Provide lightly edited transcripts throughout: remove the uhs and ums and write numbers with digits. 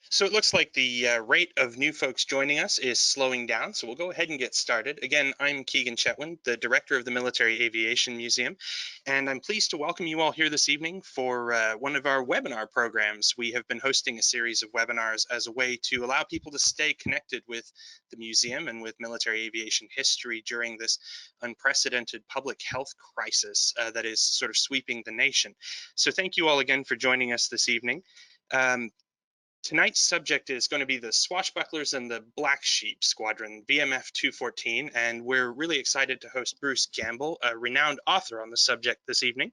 So it looks like the rate of new folks joining us is slowing down, so we'll go ahead and get started. Again, I'm Keegan Chetwin, the director of the Military Aviation Museum, and I'm pleased to welcome you all here this evening for one of our webinar programs. We have been hosting a series of webinars as a way to allow people to stay connected with the museum and with military aviation history during this unprecedented public health crisis that is sort of sweeping the nation. So thank you all again for joining us this evening. Tonight's subject is going to be the Swashbucklers and the Black Sheep Squadron, VMF 214, and we're really excited to host Bruce Gamble, a renowned author on the subject this evening.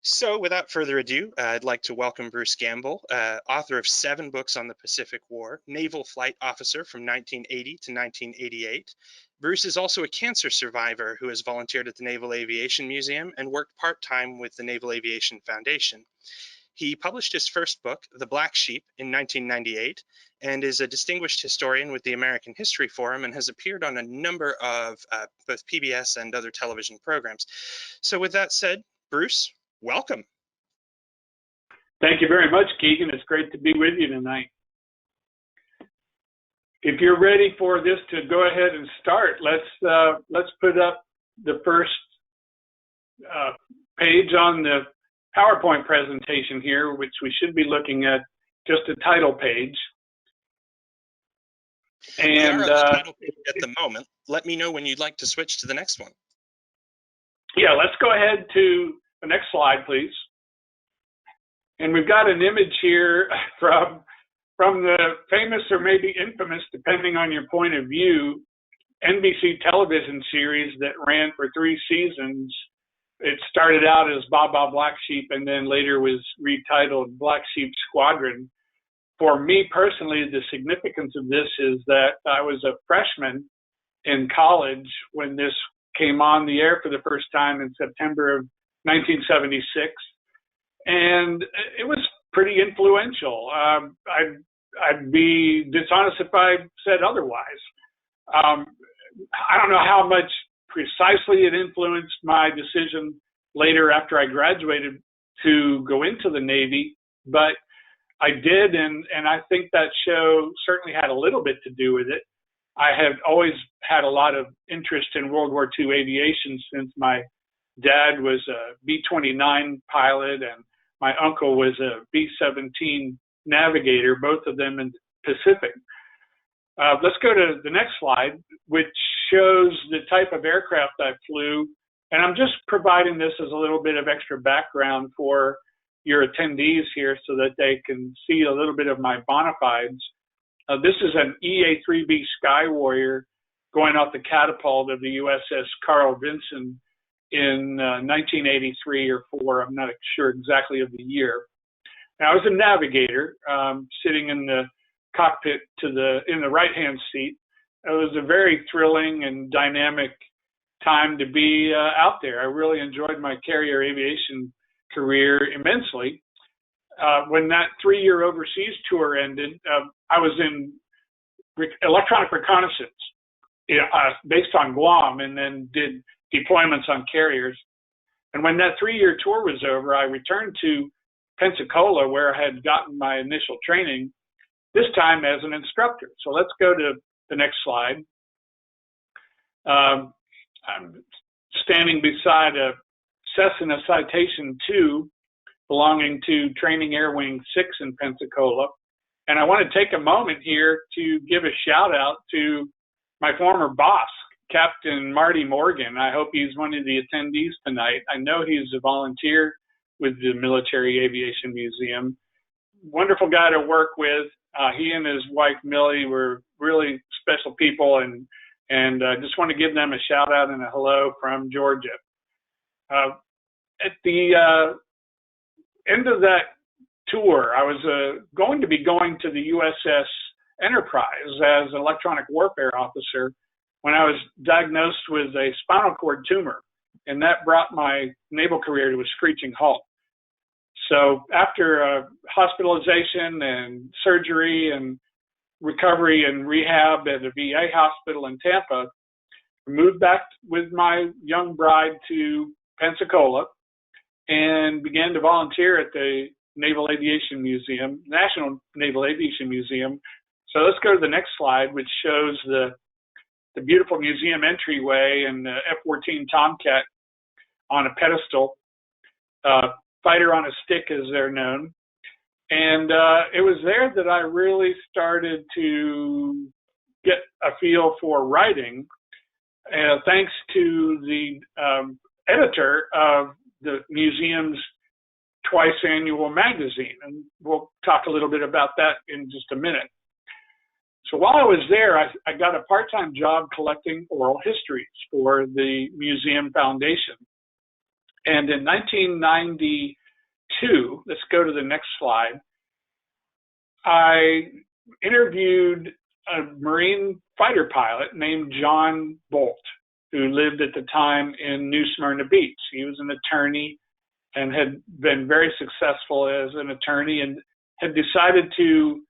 So without further ado, I'd like to welcome Bruce Gamble, author of 7 books on the Pacific War, Naval Flight Officer from 1980 to 1988. Bruce is also a cancer survivor who has volunteered at the Naval Aviation Museum and worked part-time with the Naval Aviation Foundation. He published his first book, The Black Sheep, in 1998, and is a distinguished historian with the American History Forum and has appeared on a number of both PBS and other television programs. So with that said, Bruce, welcome. Thank you very much, Keegan. It's great to be with you tonight. If you're ready for this to go ahead and start, let's put up the first page on the PowerPoint presentation here, which we should be looking at just a title page. And we are on the title page at the moment. Let me know when you'd like to switch to the next one. Yeah, let's go ahead to the next slide, please. And we've got an image here from the famous or maybe infamous, depending on your point of view, NBC television series that ran for 3 seasons. It started out as Baba Black Sheep and then later was retitled Black Sheep Squadron. For me personally, the significance of this is that I was a freshman in college when this came on the air for the first time in September of 1976. And it was pretty influential. I'd be dishonest if I said otherwise. I don't know how much precisely it influenced my decision later after I graduated to go into the Navy, but I did, and I think that show certainly had a little bit to do with it. I have always had a lot of interest in World War II aviation since my dad was a B-29 pilot and my uncle was a B-17 navigator, both of them in the Pacific. Let's go to the next slide, which shows the type of aircraft I flew. And I'm just providing this as a little bit of extra background for your attendees here so that they can see a little bit of my bona fides. This is an EA-3B Sky Warrior going off the catapult of the USS Carl Vinson in 1983 or 4. I'm not sure exactly of the year. Now, I was a navigator sitting in the cockpit in the right-hand seat. It was a very thrilling and dynamic time to be out there. I really enjoyed my carrier aviation career immensely. When that 3-year overseas tour ended, I was in electronic reconnaissance based on Guam and then did deployments on carriers. And when that 3-year tour was over, I returned to Pensacola where I had gotten my initial training, this time as an instructor. So let's go to the next slide. I'm standing beside a Cessna Citation II belonging to Training Air Wing 6 in Pensacola. And I want to take a moment here to give a shout out to my former boss, Captain Marty Morgan. I hope he's one of the attendees tonight. I know he's a volunteer with the Military Aviation Museum. Wonderful guy to work with. He and his wife Millie were really special people, and just want to give them a shout out and a hello from Georgia. At the end of that tour, I was going to be going to the USS Enterprise as an electronic warfare officer when I was diagnosed with a spinal cord tumor, and that brought my naval career to a screeching halt. So after hospitalization and surgery and recovery and rehab at a VA hospital in Tampa, I moved back with my young bride to Pensacola and began to volunteer at the Naval Aviation Museum, National Naval Aviation Museum. So let's go to the next slide, which shows the beautiful museum entryway and the F-14 Tomcat on a pedestal, fighter on a stick as they're known. And it was there that I really started to get a feel for writing, thanks to the editor of the museum's twice annual magazine. And we'll talk a little bit about that in just a minute. So while I was there, I got a part-time job collecting oral histories for the Museum Foundation. And in 1992, let's go to the next slide, I interviewed a Marine fighter pilot named John Bolt, who lived at the time in New Smyrna Beach. He was an attorney and had been very successful as an attorney and had decided to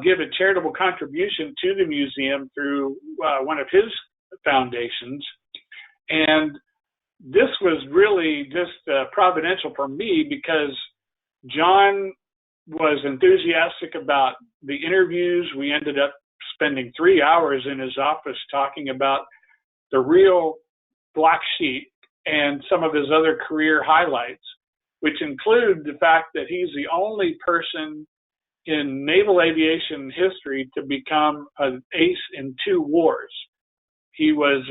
give a charitable contribution to the museum through one of his foundations. And this was really just providential for me because John was enthusiastic about the interviews. We ended up spending 3 hours in his office talking about the real Black Sheep and some of his other career highlights, which include the fact that he's the only person in naval aviation history to become an ace in 2 wars. He was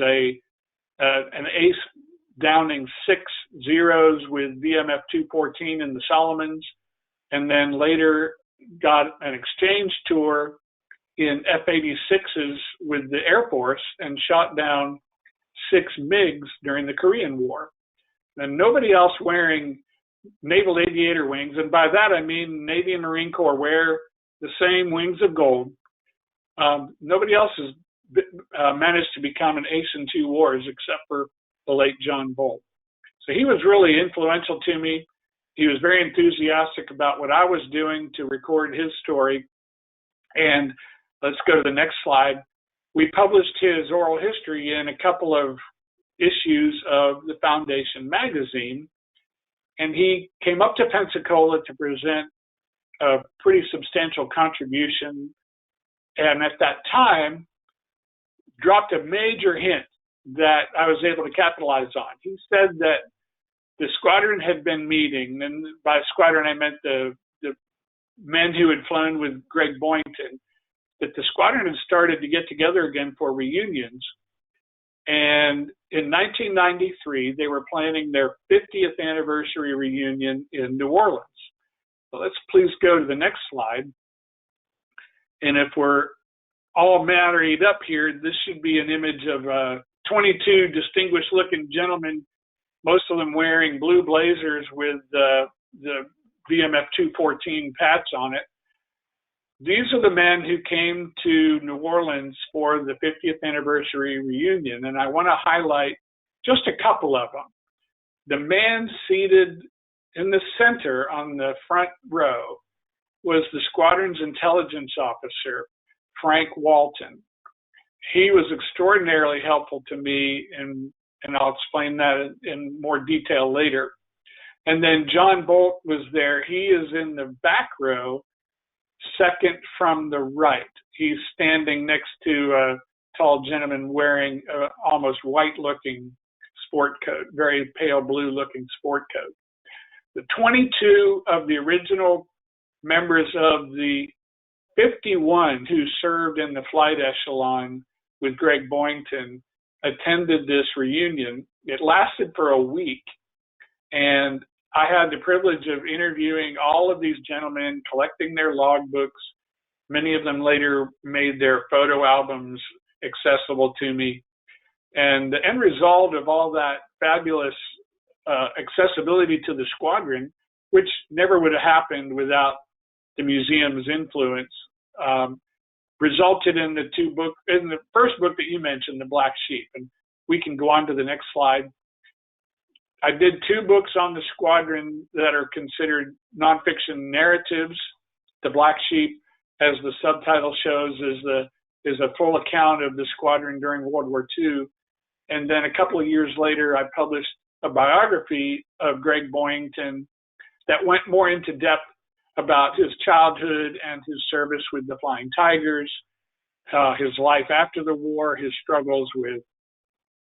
an ace downing 6 zeros with VMF 214 in the Solomons, and then later got an exchange tour in F-86s with the Air Force and shot down 6 MiGs during the Korean War. And nobody else wearing naval aviator wings, and by that I mean Navy and Marine Corps wear the same wings of gold. Nobody else has managed to become an ace in 2 wars except for the late John Bolt. So he was really influential to me. He was very enthusiastic about what I was doing to record his story. And let's go to the next slide. We published his oral history in a couple of issues of the Foundation magazine. And he came up to Pensacola to present a pretty substantial contribution. And at that time, dropped a major hint that I was able to capitalize on. He said that the squadron had been meeting, and by squadron I meant the men who had flown with Greg Boyington, that the squadron had started to get together again for reunions. And in 1993, they were planning their 50th anniversary reunion in New Orleans. So let's please go to the next slide. And if we're all married up here, this should be an image of 22 distinguished looking gentlemen, most of them wearing blue blazers with the VMF 214 patch on it. These are the men who came to New Orleans for the 50th anniversary reunion, and I want to highlight just a couple of them. The man seated in the center on the front row was the squadron's intelligence officer, Frank Walton. He was extraordinarily helpful to me, and I'll explain that in more detail later. And then John Bolt was there. He is in the back row, second from the right. He's standing next to a tall gentleman wearing an almost white-looking sport coat, very pale blue-looking sport coat. The 22 of the original members of the 51 who served in the flight echelon with Greg Boyington attended this reunion. It lasted for a week, and I had the privilege of interviewing all of these gentlemen, collecting their logbooks. Many of them later made their photo albums accessible to me. And the end result of all that fabulous accessibility to the squadron, which never would have happened without the museum's influence, resulted in the first book that you mentioned, The Black Sheep. And we can go on to the next slide. I did 2 books on the squadron that are considered nonfiction narratives. The Black Sheep, as the subtitle shows, is a full account of the squadron during World War II. And then a couple of years later, I published a biography of Greg Boyington that went more into depth about his childhood and his service with the Flying Tigers, his life after the war, his struggles with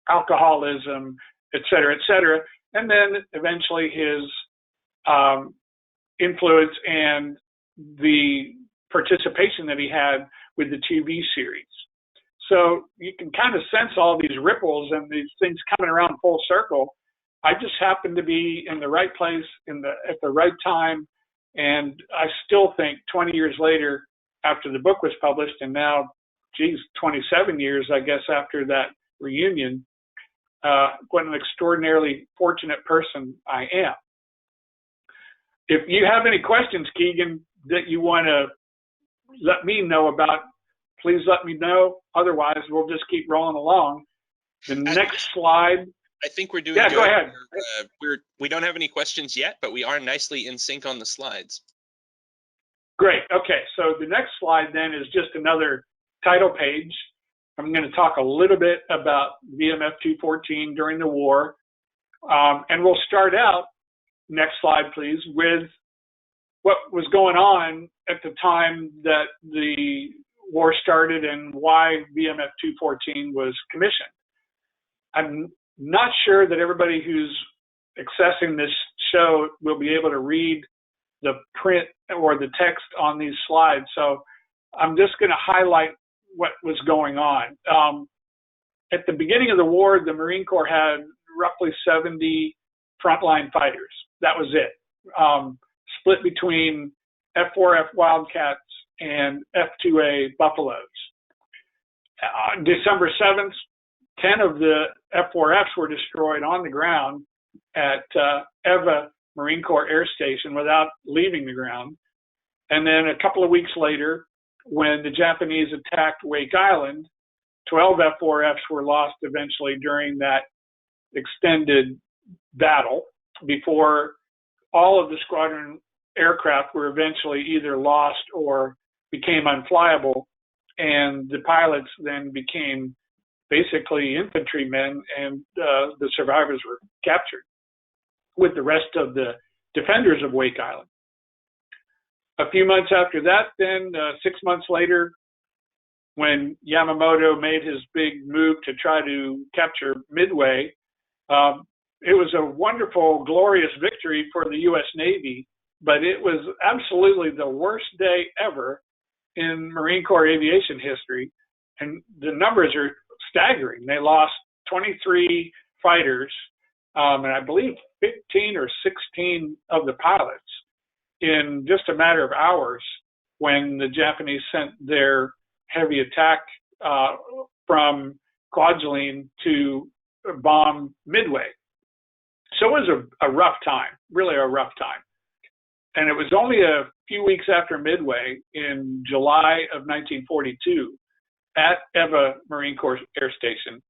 alcoholism, et cetera, and then eventually his influence and the participation that he had with the TV series. So you can kind of sense all these ripples and these things coming around full circle. I just happened to be in the right place at the right time. And I still think 20 years later, after the book was published, and now, 27 years, I guess, after that reunion, what an extraordinarily fortunate person I am. If you have any questions, Keegan, that you want to let me know about, please let me know. Otherwise, we'll just keep rolling along. The next slide. I think we're doing good. Go ahead. We don't have any questions yet, but we are nicely in sync on the slides. Great. Okay, so the next slide then is just another title page. I'm going to talk a little bit about VMF 214 during the war. And we'll start out, next slide please, with what was going on at the time that the war started and why VMF 214 was commissioned. I'm not sure that everybody who's accessing this show will be able to read the print or the text on these slides. So I'm just going to highlight what was going on. At the beginning of the war, the Marine Corps had roughly 70 frontline fighters. That was it. Split between F4F Wildcats and F2A Buffaloes. December 7th, 10 of the F4Fs were destroyed on the ground at Eva Marine Corps Air Station without leaving the ground. And then a couple of weeks later, when the Japanese attacked Wake Island, 12 F4Fs were lost eventually during that extended battle all of the squadron aircraft were eventually either lost or became unflyable, and the pilots then became basically infantrymen, and the survivors were captured with the rest of the defenders of Wake Island. A few months after that, then 6 months later, when Yamamoto made his big move to try to capture Midway, it was a wonderful, glorious victory for the U.S. Navy, but it was absolutely the worst day ever in Marine Corps aviation history. And the numbers are staggering. They lost 23 fighters, and I believe 15 or 16 of the pilots in just a matter of hours when the Japanese sent their heavy attack from Kwajalein to bomb Midway. So it was a rough time, really a rough time. And it was only a few weeks after Midway in July of 1942 at Eva Marine Corps Air Station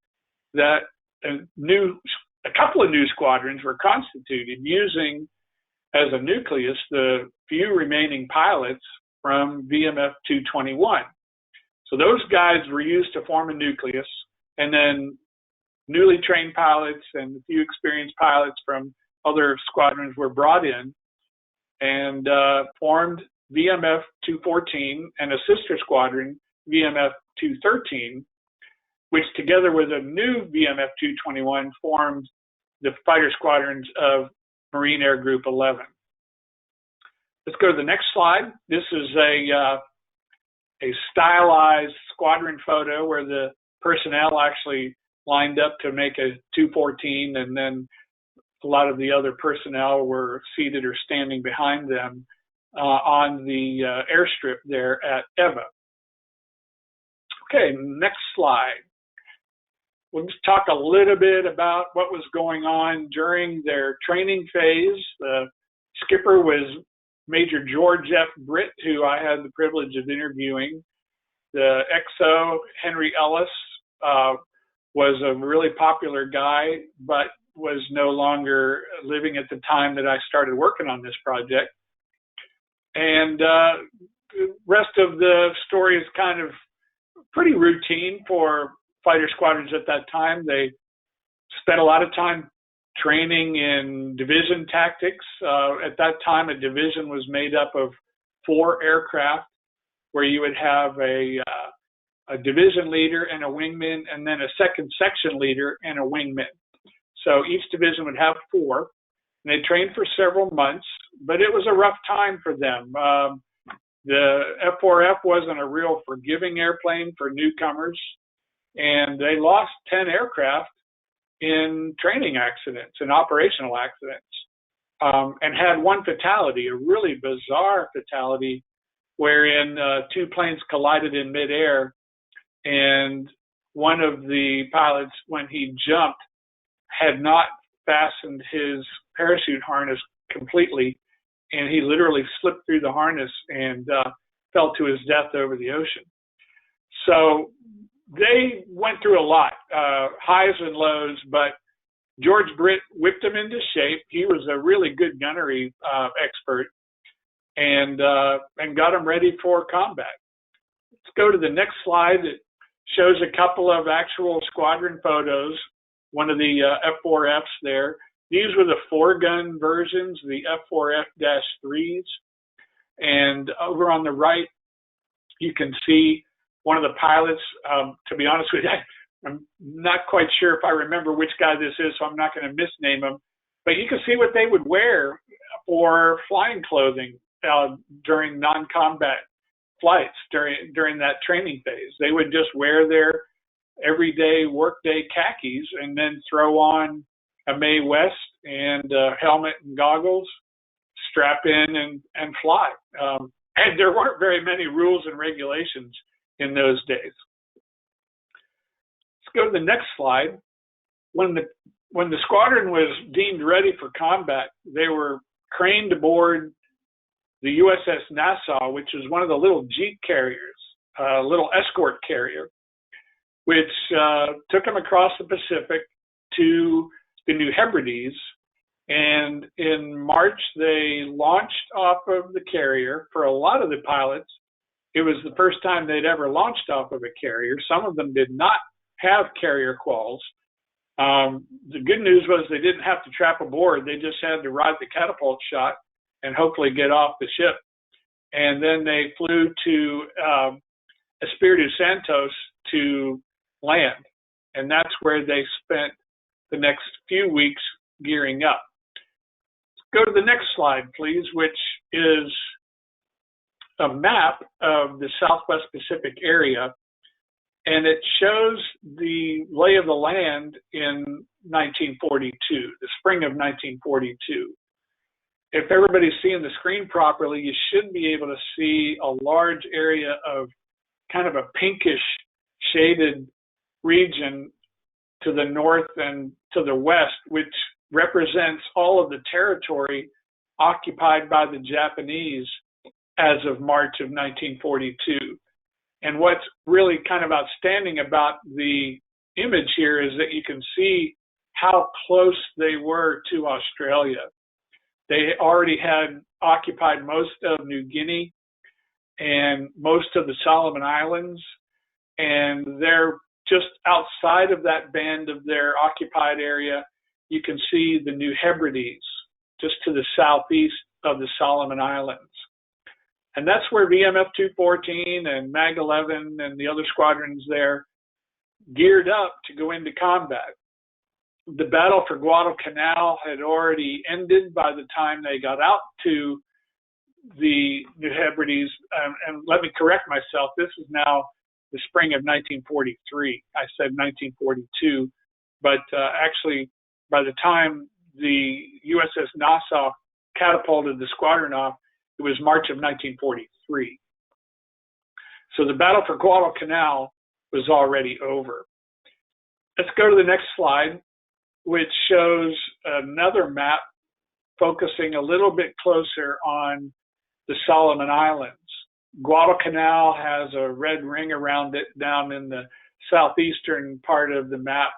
that a couple of new squadrons were constituted using as a nucleus the few remaining pilots from VMF 221. So those guys were used to form a nucleus, and then newly trained pilots and a few experienced pilots from other squadrons were brought in and formed VMF 214 and a sister squadron, VMF 213, which together with a new VMF 221 formed the fighter squadrons of Marine Air Group 11. Let's go to the next slide. This is a stylized squadron photo where the personnel actually lined up to make a 214, and then a lot of the other personnel were seated or standing behind them on the airstrip there at Eva. Okay, next slide. We'll just talk a little bit about what was going on during their training phase. The skipper was Major George F. Britt, who I had the privilege of interviewing. The XO, Henry Ellis, was a really popular guy, but was no longer living at the time that I started working on this project. And the rest of the story is kind of pretty routine for fighter squadrons at that time. They spent a lot of time training in division tactics. At that time, a division was made up of 4 aircraft, where you would have a division leader and a wingman, and then a second section leader and a wingman. So each division would have 4. And they trained for several months, but it was a rough time for them. The F-4F wasn't a real forgiving airplane for newcomers, and they lost 10 aircraft in training accidents and operational accidents, and had one fatality, a really bizarre fatality, wherein 2 planes collided in midair, and one of the pilots, when he jumped, had not fastened his parachute harness completely, and he literally slipped through the harness and fell to his death over the ocean. So they went through a lot, highs and lows, but George Britt whipped them into shape. He was a really good gunnery expert, and got them ready for combat. Let's go to the next slide. It shows a couple of actual squadron photos, one of the F-4Fs there. These were the 4-gun versions, the F-4F-3s. And over on the right, you can see one of the pilots. To be honest with you, I'm not quite sure if I remember which guy this is, so I'm not going to misname him. But you can see what they would wear for flying clothing during non-combat flights, during that training phase. They would just wear their everyday workday khakis and then throw on a Mae West and a helmet and goggles, strap in and fly. And there weren't very many rules and regulations in those days. Let's go to the next slide. When the squadron was deemed ready for combat, they were craned aboard the USS Nassau, which is one of the little jeep carriers, a little escort carrier, which took them across the Pacific to the New Hebrides. And in March, they launched off of the carrier. For a lot of the pilots, it was the first time they'd ever launched off of a carrier. Some of them did not have carrier quals. The good news was they didn't have to trap aboard. They just had to ride the catapult shot and hopefully get off the ship. And then they flew to Espiritu Santos to land. And that's where they spent the next few weeks gearing up. Go to the next slide, please, which is a map of the Southwest Pacific area. And it shows the lay of the land in 1942, the spring of 1942. If everybody's seeing the screen properly, you should be able to see a large area of kind of a pinkish shaded region to the north and to the west, which represents all of the territory occupied by the Japanese as of March of 1942. And what's really kind of outstanding about the image here is that you can see how close they were to Australia. They already had occupied most of New Guinea and most of the Solomon Islands, and they're just outside of that band of their occupied area. You can see the New Hebrides just to the southeast of the Solomon Islands. And that's where VMF 214 and MAG 11 and the other squadrons there geared up to go into combat. The battle for Guadalcanal had already ended by the time they got out to the New Hebrides. And let me correct myself, this is now the spring of 1943. I said 1942, but actually by the time the USS Nassau catapulted the squadron off, it was March of 1943. So the battle for Guadalcanal was already over. Let's go to the next slide, which shows another map focusing a little bit closer on the Solomon Islands. Guadalcanal has a red ring around it down in the southeastern part of the map.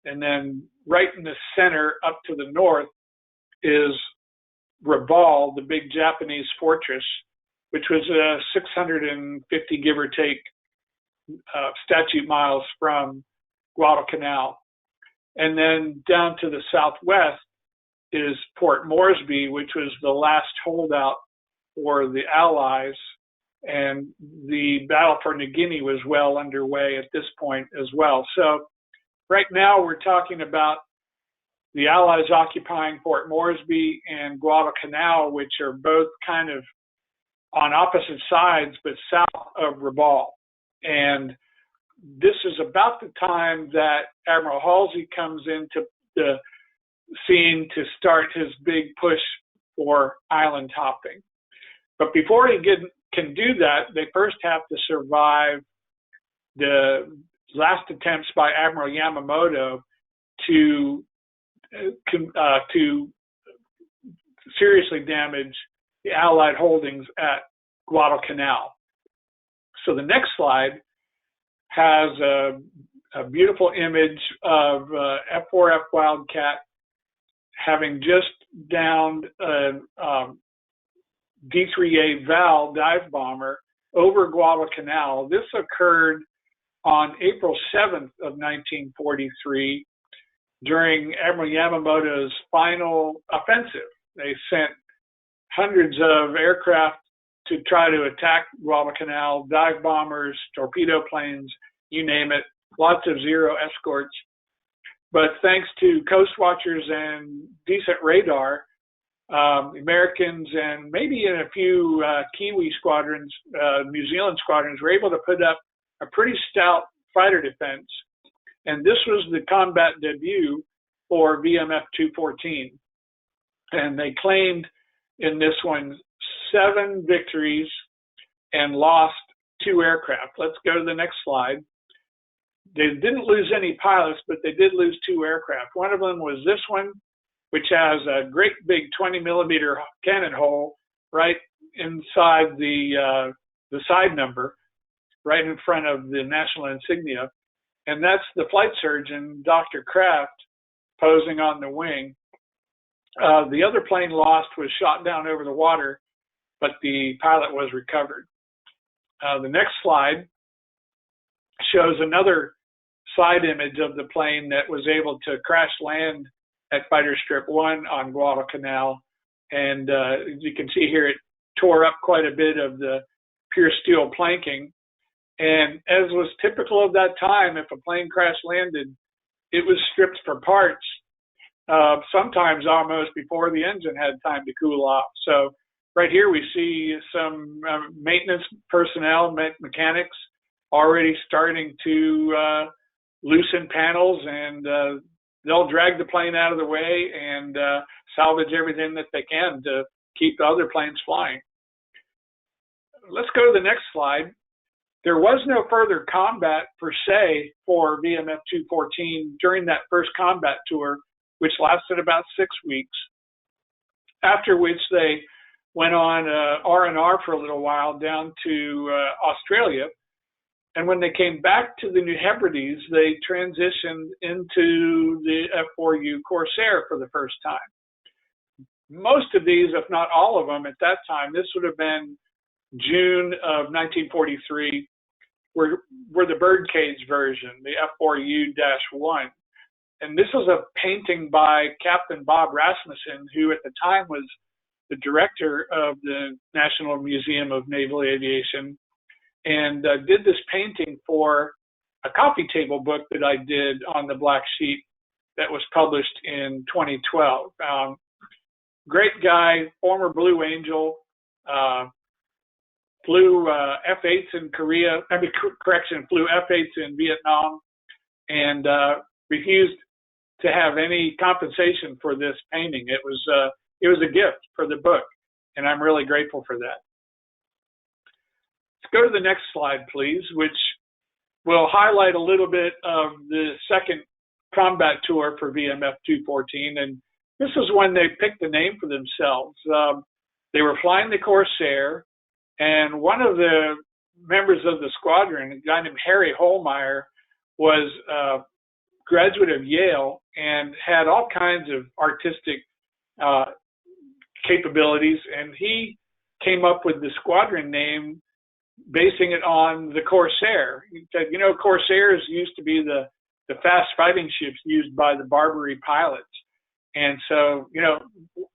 And then right in the center up to the north is Rabaul, the big Japanese fortress, which was 650, give or take, statute miles from Guadalcanal. And then down to the southwest is Port Moresby, which was the last holdout for the Allies, and the battle for New Guinea was well underway at this point as well. So right now we're talking about the Allies occupying Fort Moresby and Guadalcanal, which are both kind of on opposite sides, but south of Rabaul. And this is about the time that Admiral Halsey comes into the scene to start his big push for island hopping. But before he can do that, they first have to survive the last attempts by Admiral Yamamoto to seriously damage the Allied holdings at Guadalcanal. So the next slide has a beautiful image of F-4F Wildcat having just downed a D-3A Val dive bomber over Guadalcanal. This occurred on April 7th of 1943 during Admiral Yamamoto's final offensive. They sent hundreds of aircraft to try to attack Guadalcanal, dive bombers, torpedo planes, you name it, lots of Zero escorts. But thanks to coast watchers and decent radar, Americans and maybe in a few Kiwi squadrons, New Zealand squadrons, were able to put up a pretty stout fighter defense. And this was the combat debut for VMF 214. And they claimed in this one 7 victories and lost 2 aircraft. Let's go to the next slide. They didn't lose any pilots, but they did lose 2 aircraft. One of them was this one, which has a great big 20 millimeter cannon hole right inside the side number, right in front of the national insignia. And that's the flight surgeon, Dr. Kraft, posing on the wing. The other plane lost was shot down over the water, but the pilot was recovered. The next slide shows another side image of the plane that was able to crash land at Fighter Strip 1 on Guadalcanal. And as you can see here, it tore up quite a bit of the pure steel planking. And as was typical of that time, if a plane crash landed, it was stripped for parts, sometimes almost before the engine had time to cool off. So right here we see some maintenance personnel, mechanics, already starting to loosen panels, and they'll drag the plane out of the way and salvage everything that they can to keep the other planes flying. Let's go to the next slide. There was no further combat per se for VMF 214 during that first combat tour, which lasted about 6 weeks, after which they went on R&R for a little while down to Australia. And when they came back to the New Hebrides, they transitioned into the F4U Corsair for the first time. Most of these, if not all of them at that time, this would have been June of 1943, were the birdcage version, the F4U-1. And this was a painting by Captain Bob Rasmussen, who at the time was the director of the National Museum of Naval Aviation, and did this painting for a coffee table book that I did on the Black Sheep that was published in 2012. Great guy, former Blue Angel, flew F-8s in Korea, flew F-8s in Vietnam, and refused to have any compensation for this painting. It was a gift for the book, and I'm really grateful for that. Let's go to the next slide, please, which will highlight a little bit of the second combat tour for VMF 214, and this is when they picked the name for themselves. They were flying the Corsair, and one of the members of the squadron, a guy named Harry Holmeyer, was a graduate of Yale and had all kinds of artistic capabilities, and he came up with the squadron name basing it on the Corsair. He said, you know, Corsairs used to be the fast fighting ships used by the Barbary pilots. And so, you know,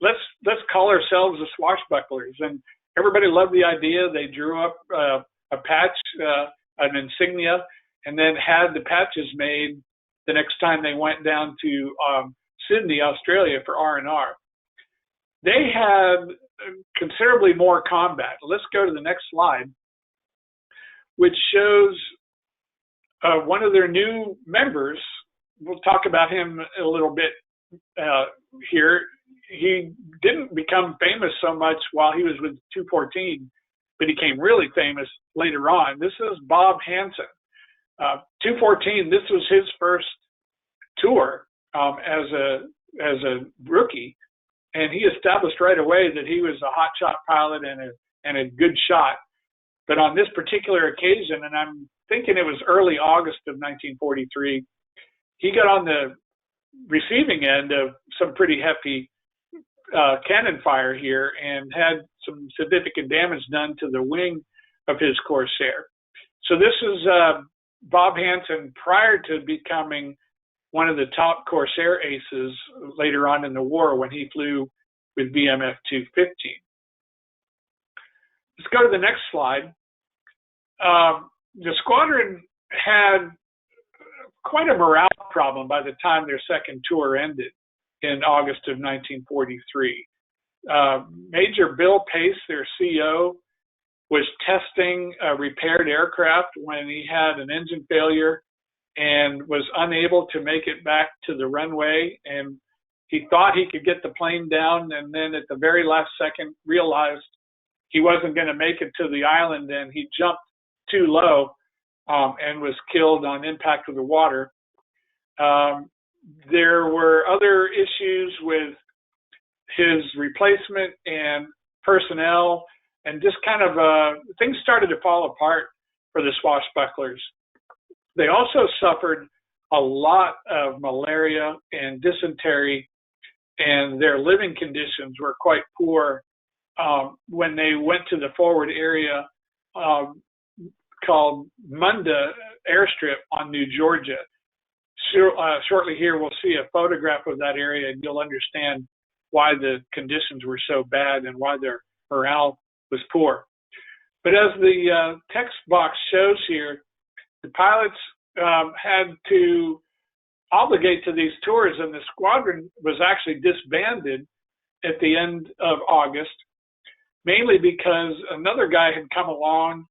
let's call ourselves the swashbucklers. And everybody loved the idea. They drew up a patch, an insignia, and then had the patches made the next time they went down to Sydney, Australia for R&R. They had considerably more combat. Let's go to the next slide, which shows one of their new members. We'll talk about him a little bit here. He didn't become famous so much while he was with 214, but he became really famous later on. This is Bob Hansen. 214, this was his first tour as a rookie, and he established right away that he was a hotshot pilot and a good shot. But on this particular occasion, and I'm thinking it was early August of 1943, he got on the receiving end of some pretty hefty cannon fire here and had some significant damage done to the wing of his Corsair. So this is Bob Hansen prior to becoming one of the top Corsair aces later on in the war when he flew with VMF 215. Let's go to the next slide. The squadron had quite a morale problem by the time their second tour ended in August of 1943. Major Bill Pace, their CO, was testing a repaired aircraft when he had an engine failure and was unable to make it back to the runway. And he thought he could get the plane down, and then at the very last second realized he wasn't going to make it to the island, and he jumped too low and was killed on impact with the water. There were other issues with his replacement and personnel, and just kind of things started to fall apart for the swashbucklers. They also suffered a lot of malaria and dysentery, and their living conditions were quite poor when they went to the forward area called Munda Airstrip on New Georgia. Shortly here, we'll see a photograph of that area, and you'll understand why the conditions were so bad and why their morale was poor. But as the text box shows here, the pilots had to obligate to these tours, and the squadron was actually disbanded at the end of August, mainly because another guy had come along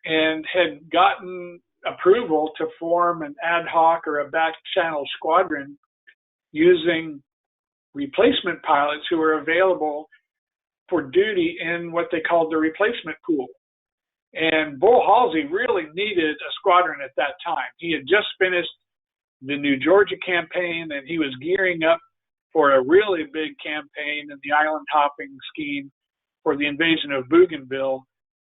and had gotten approval to form an ad hoc or a back channel squadron using replacement pilots who were available for duty in what they called the replacement pool. And Bull Halsey really needed a squadron at that time. He had just finished the New Georgia campaign, and he was gearing up for a really big campaign in the island hopping scheme for the invasion of Bougainville.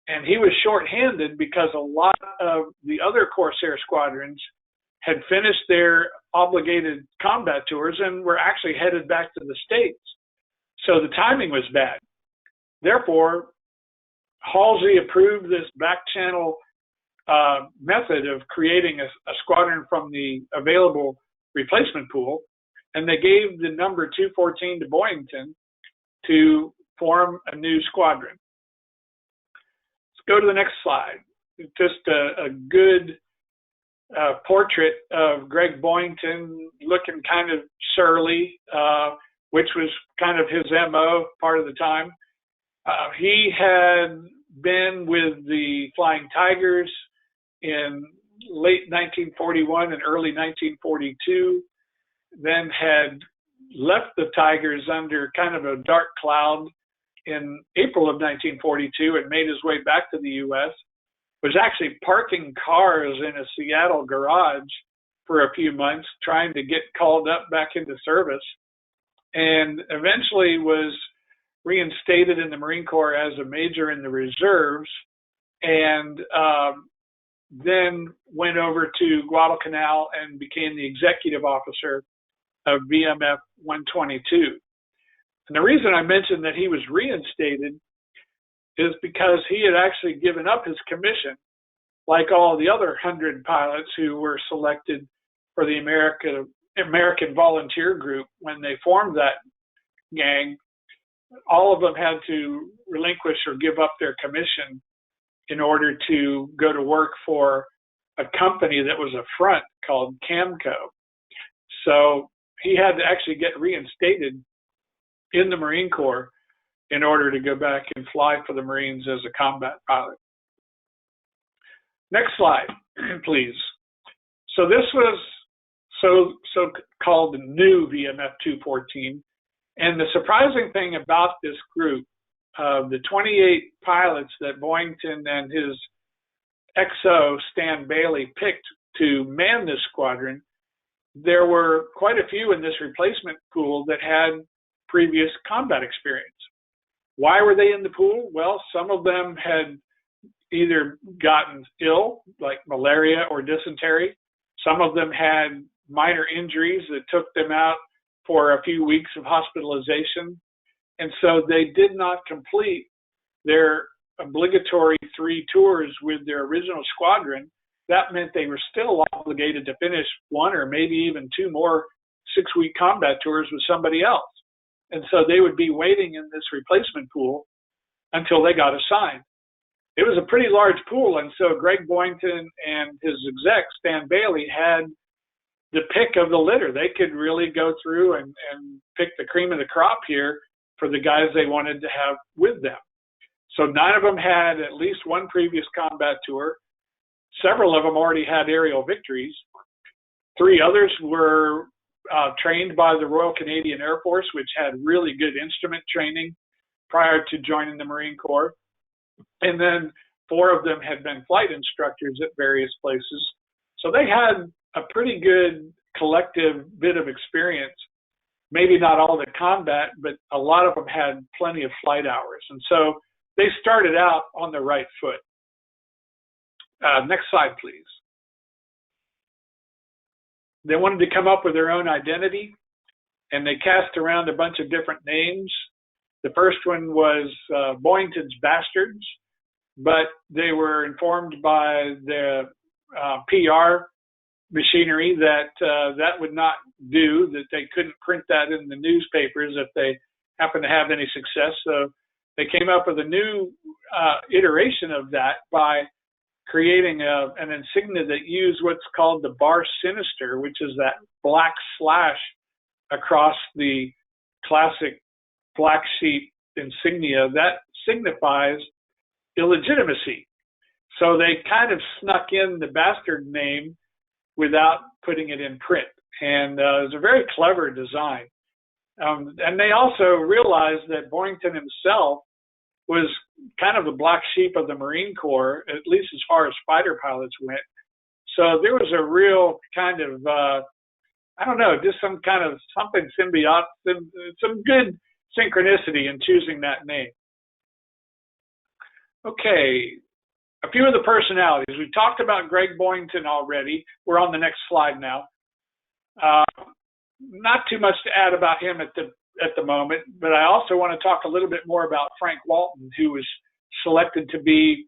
And he was shorthanded because a lot of the other Corsair squadrons had finished their obligated combat tours and were actually headed back to the States. So the timing was bad. Therefore, Halsey approved this back channel method of creating a squadron from the available replacement pool, and they gave the number 214 to Boyington to form a new squadron. Let's go to the next slide. Just a good portrait of Greg Boyington, looking kind of surly, which was kind of his MO part of the time. He had been with the Flying Tigers in late 1941 and early 1942, then had left the Tigers under kind of a dark cloud in April of 1942 and made his way back to the U.S., was actually parking cars in a Seattle garage for a few months, trying to get called up back into service, and eventually was reinstated in the Marine Corps as a major in the reserves, and then went over to Guadalcanal and became the executive officer of VMF 122. And the reason I mentioned that he was reinstated is because he had actually given up his commission, like all the other 100 pilots who were selected for the American Volunteer Group when they formed that gang. all of them had to relinquish or give up their commission in order to go to work for a company that was a front called Camco. So he had to actually get reinstated in the Marine Corps in order to go back and fly for the Marines as a combat pilot. Next slide, please. So this was so-called new VMF 214. And the surprising thing about this group, the 28 pilots that Boyington and his XO, Stan Bailey, picked to man this squadron, there were quite a few in this replacement pool that had previous combat experience. Why were they in the pool? Well, some of them had either gotten ill, like malaria or dysentery. Some of them had minor injuries that took them out for a few weeks of hospitalization. And so they did not complete their obligatory 3 tours with their original squadron. That meant they were still obligated to finish 1 or maybe even 2 more 6-week combat tours with somebody else. And so they would be waiting in this replacement pool until they got assigned. It was a pretty large pool, and so Greg Boyington and his exec, Stan Bailey, had the pick of the litter. They could really go through and pick the cream of the crop here for the guys they wanted to have with them. So 9 of them had at least 1 previous combat tour. Several of them already had aerial victories. 3 others were trained by the Royal Canadian Air Force, which had really good instrument training prior to joining the Marine Corps. And then 4 of them had been flight instructors at various places. So they had a pretty good collective bit of experience. Maybe not all the combat, but a lot of them had plenty of flight hours. And so they started out on the right foot. Next slide, please. They wanted to come up with their own identity, and they cast around a bunch of different names. The first one was Boyington's Bastards, but they were informed by the PR machinery that that would not do, that they couldn't print that in the newspapers if they happened to have any success. So they came up with a new iteration of that by creating an insignia that used what's called the bar sinister, which is that black slash across the classic Black Sheep insignia that signifies illegitimacy. So they kind of snuck in the bastard name without putting it in print. And it was a very clever design. And they also realized that Boyington himself was kind of the black sheep of the Marine Corps, at least as far as fighter pilots went. So there was a real kind of, I don't know, just some kind of something symbiotic, some good synchronicity in choosing that name. Okay, a few of the personalities. We talked about Greg Boyington already. We're on the next slide now. Not too much to add about him at the moment, but I also want to talk a little bit more about Frank Walton, who was selected to be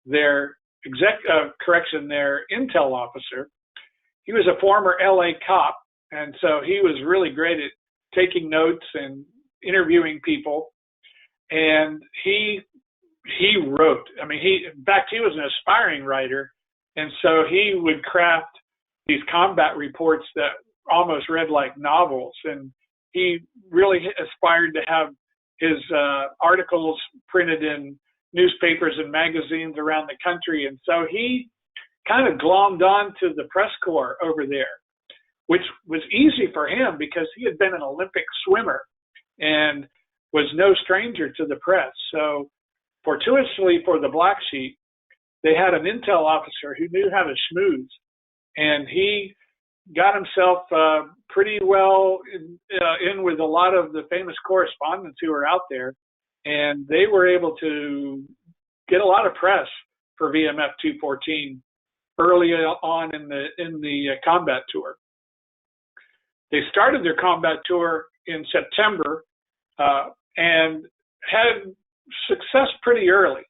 their their intel officer. He was a former LA cop, and so he was really great at taking notes and interviewing people. And he wrote. I mean, in fact, he was an aspiring writer, and so he would craft these combat reports that almost read like novels. And he really aspired to have his articles printed in newspapers and magazines around the country. And so he kind of glommed on to the press corps over there, which was easy for him because he had been an Olympic swimmer and was no stranger to the press. So fortuitously for the Black Sheep, they had an intel officer who knew how to schmooze, and he got himself pretty well in with a lot of the famous correspondents who were out there, and they were able to get a lot of press for VMF 214 early on in the combat tour. They started their combat tour in September and had success pretty early.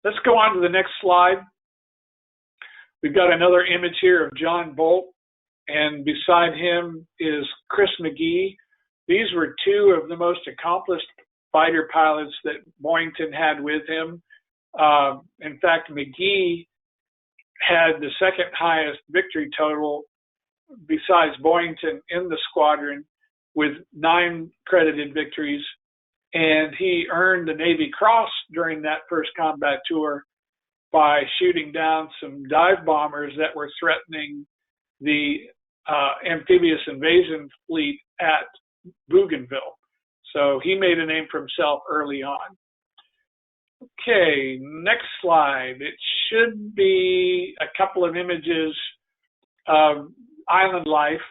Let's go on to the next slide. We've got another image here of John Bolt, and beside him is Chris McGee, These were two of the most accomplished fighter pilots that Boyington had with him. In fact, McGee had the second highest victory total besides Boyington in the squadron with 9 credited victories. And he earned the Navy Cross during that first combat tour by shooting down some dive bombers that were threatening the amphibious invasion fleet at Bougainville. So he made a name for himself early on. Okay, next slide. It should be a couple of images of island life.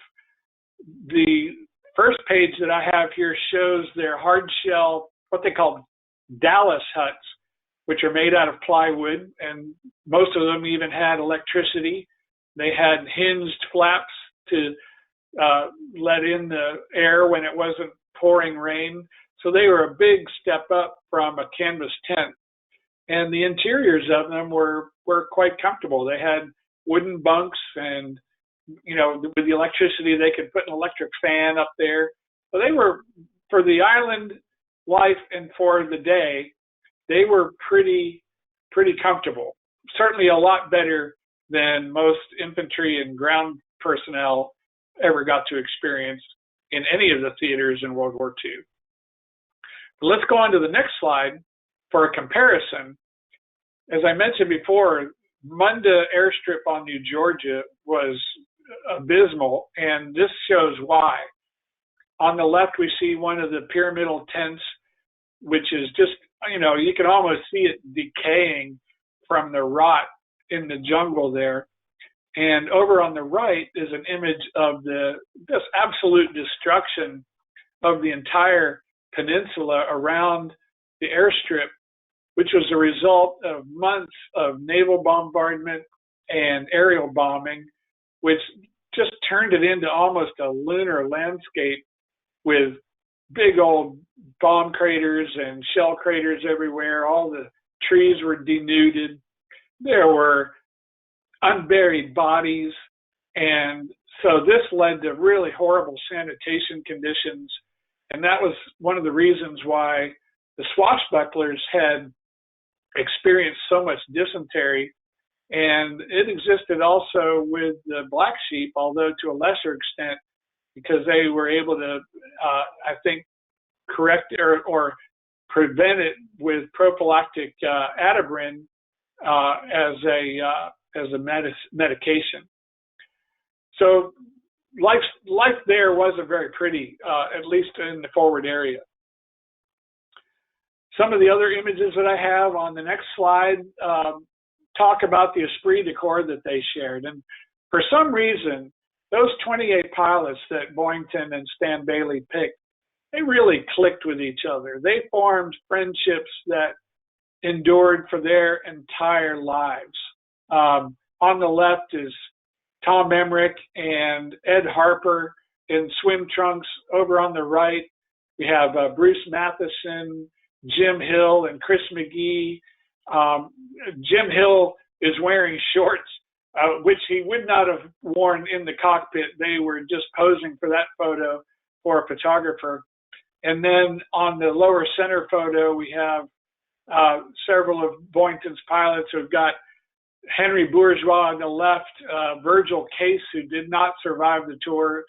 The first page that I have here shows their hard shell, what they call Dallas huts, which are made out of plywood, and most of them even had electricity. They had hinged flaps to let in the air when it wasn't pouring rain. So they were a big step up from a canvas tent. And the interiors of them were quite comfortable. They had wooden bunks, and with the electricity, they could put an electric fan up there. So they were, for the island life and for the day, they were pretty comfortable. Certainly a lot better than most infantry and ground personnel ever got to experience in any of the theaters in World War II. But let's go on to the next slide for a comparison. As I mentioned before, Munda airstrip on New Georgia was abysmal, and this shows why. On the left, we see one of the pyramidal tents, which is just, you can almost see it decaying from the rot in the jungle there. And over on the right is an image of this absolute destruction of the entire peninsula around the airstrip, which was a result of months of naval bombardment and aerial bombing, which just turned it into almost a lunar landscape with big old bomb craters and shell craters everywhere. All the trees were denuded. There were unburied bodies. And so this led to really horrible sanitation conditions. And that was one of the reasons why the swashbucklers had experienced so much dysentery. And it existed also with the Black Sheep, although to a lesser extent, because they were able to, I think, correct or prevent it with prophylactic Atibrin as a medication. So life there wasn't very pretty, at least in the forward area. Some of the other images that I have on the next slide talk about the esprit de corps that they shared. And for some reason, those 28 pilots that Boyington and Stan Bailey picked, they really clicked with each other. They formed friendships that endured for their entire lives. On the left is Tom Emmerich and Ed Harper in swim trunks. Over on the right, we have Bruce Matheson, Jim Hill, and Chris McGee. Jim Hill is wearing shorts, which he would not have worn in the cockpit. They were just posing for that photo for a photographer. And then on the lower center photo, we have several of Boyington's pilots who've got Henry Bourgeois on the left, Virgil Case, who did not survive the tour,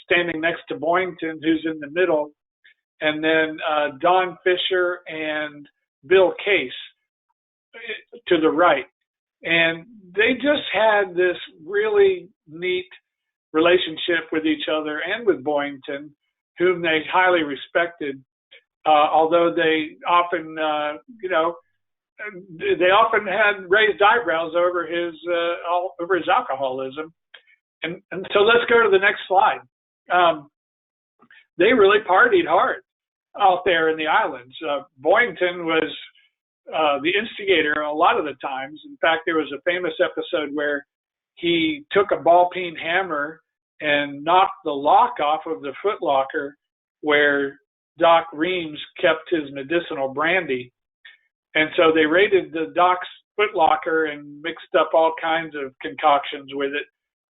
standing next to Boyington, who's in the middle, and then Don Fisher and Bill Case to the right. And they just had this really neat relationship with each other and with Boyington, whom they highly respected, although they often, they often had raised eyebrows over his alcoholism. And so let's go to the next slide. They really partied hard out there in the islands. Boyington was the instigator a lot of the times. In fact, there was a famous episode where he took a ball peen hammer and knocked the lock off of the footlocker where Doc Reams kept his medicinal brandy. And so they raided the Doc's footlocker and mixed up all kinds of concoctions with it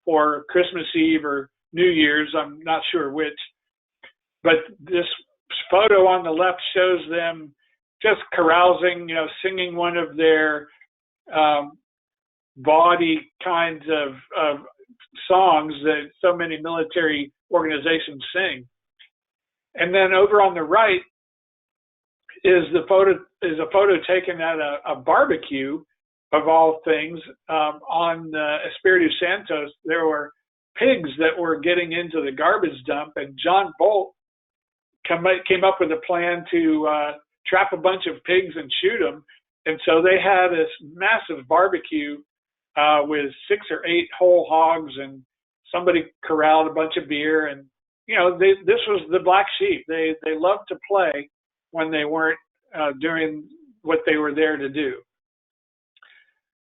for Christmas Eve or New Year's, I'm not sure which. But this photo on the left shows them just carousing, singing one of their bawdy kinds of songs that so many military organizations sing. And then over on the right is a photo taken at a barbecue, of all things, on Espiritu Santos. There were pigs that were getting into the garbage dump, and John Bolt came up with a plan to trap a bunch of pigs and shoot them. And so they had this massive barbecue with 6 or 8 whole hogs, and somebody corralled a bunch of beer. And this was the Black Sheep. They loved to play when they weren't doing what they were there to do.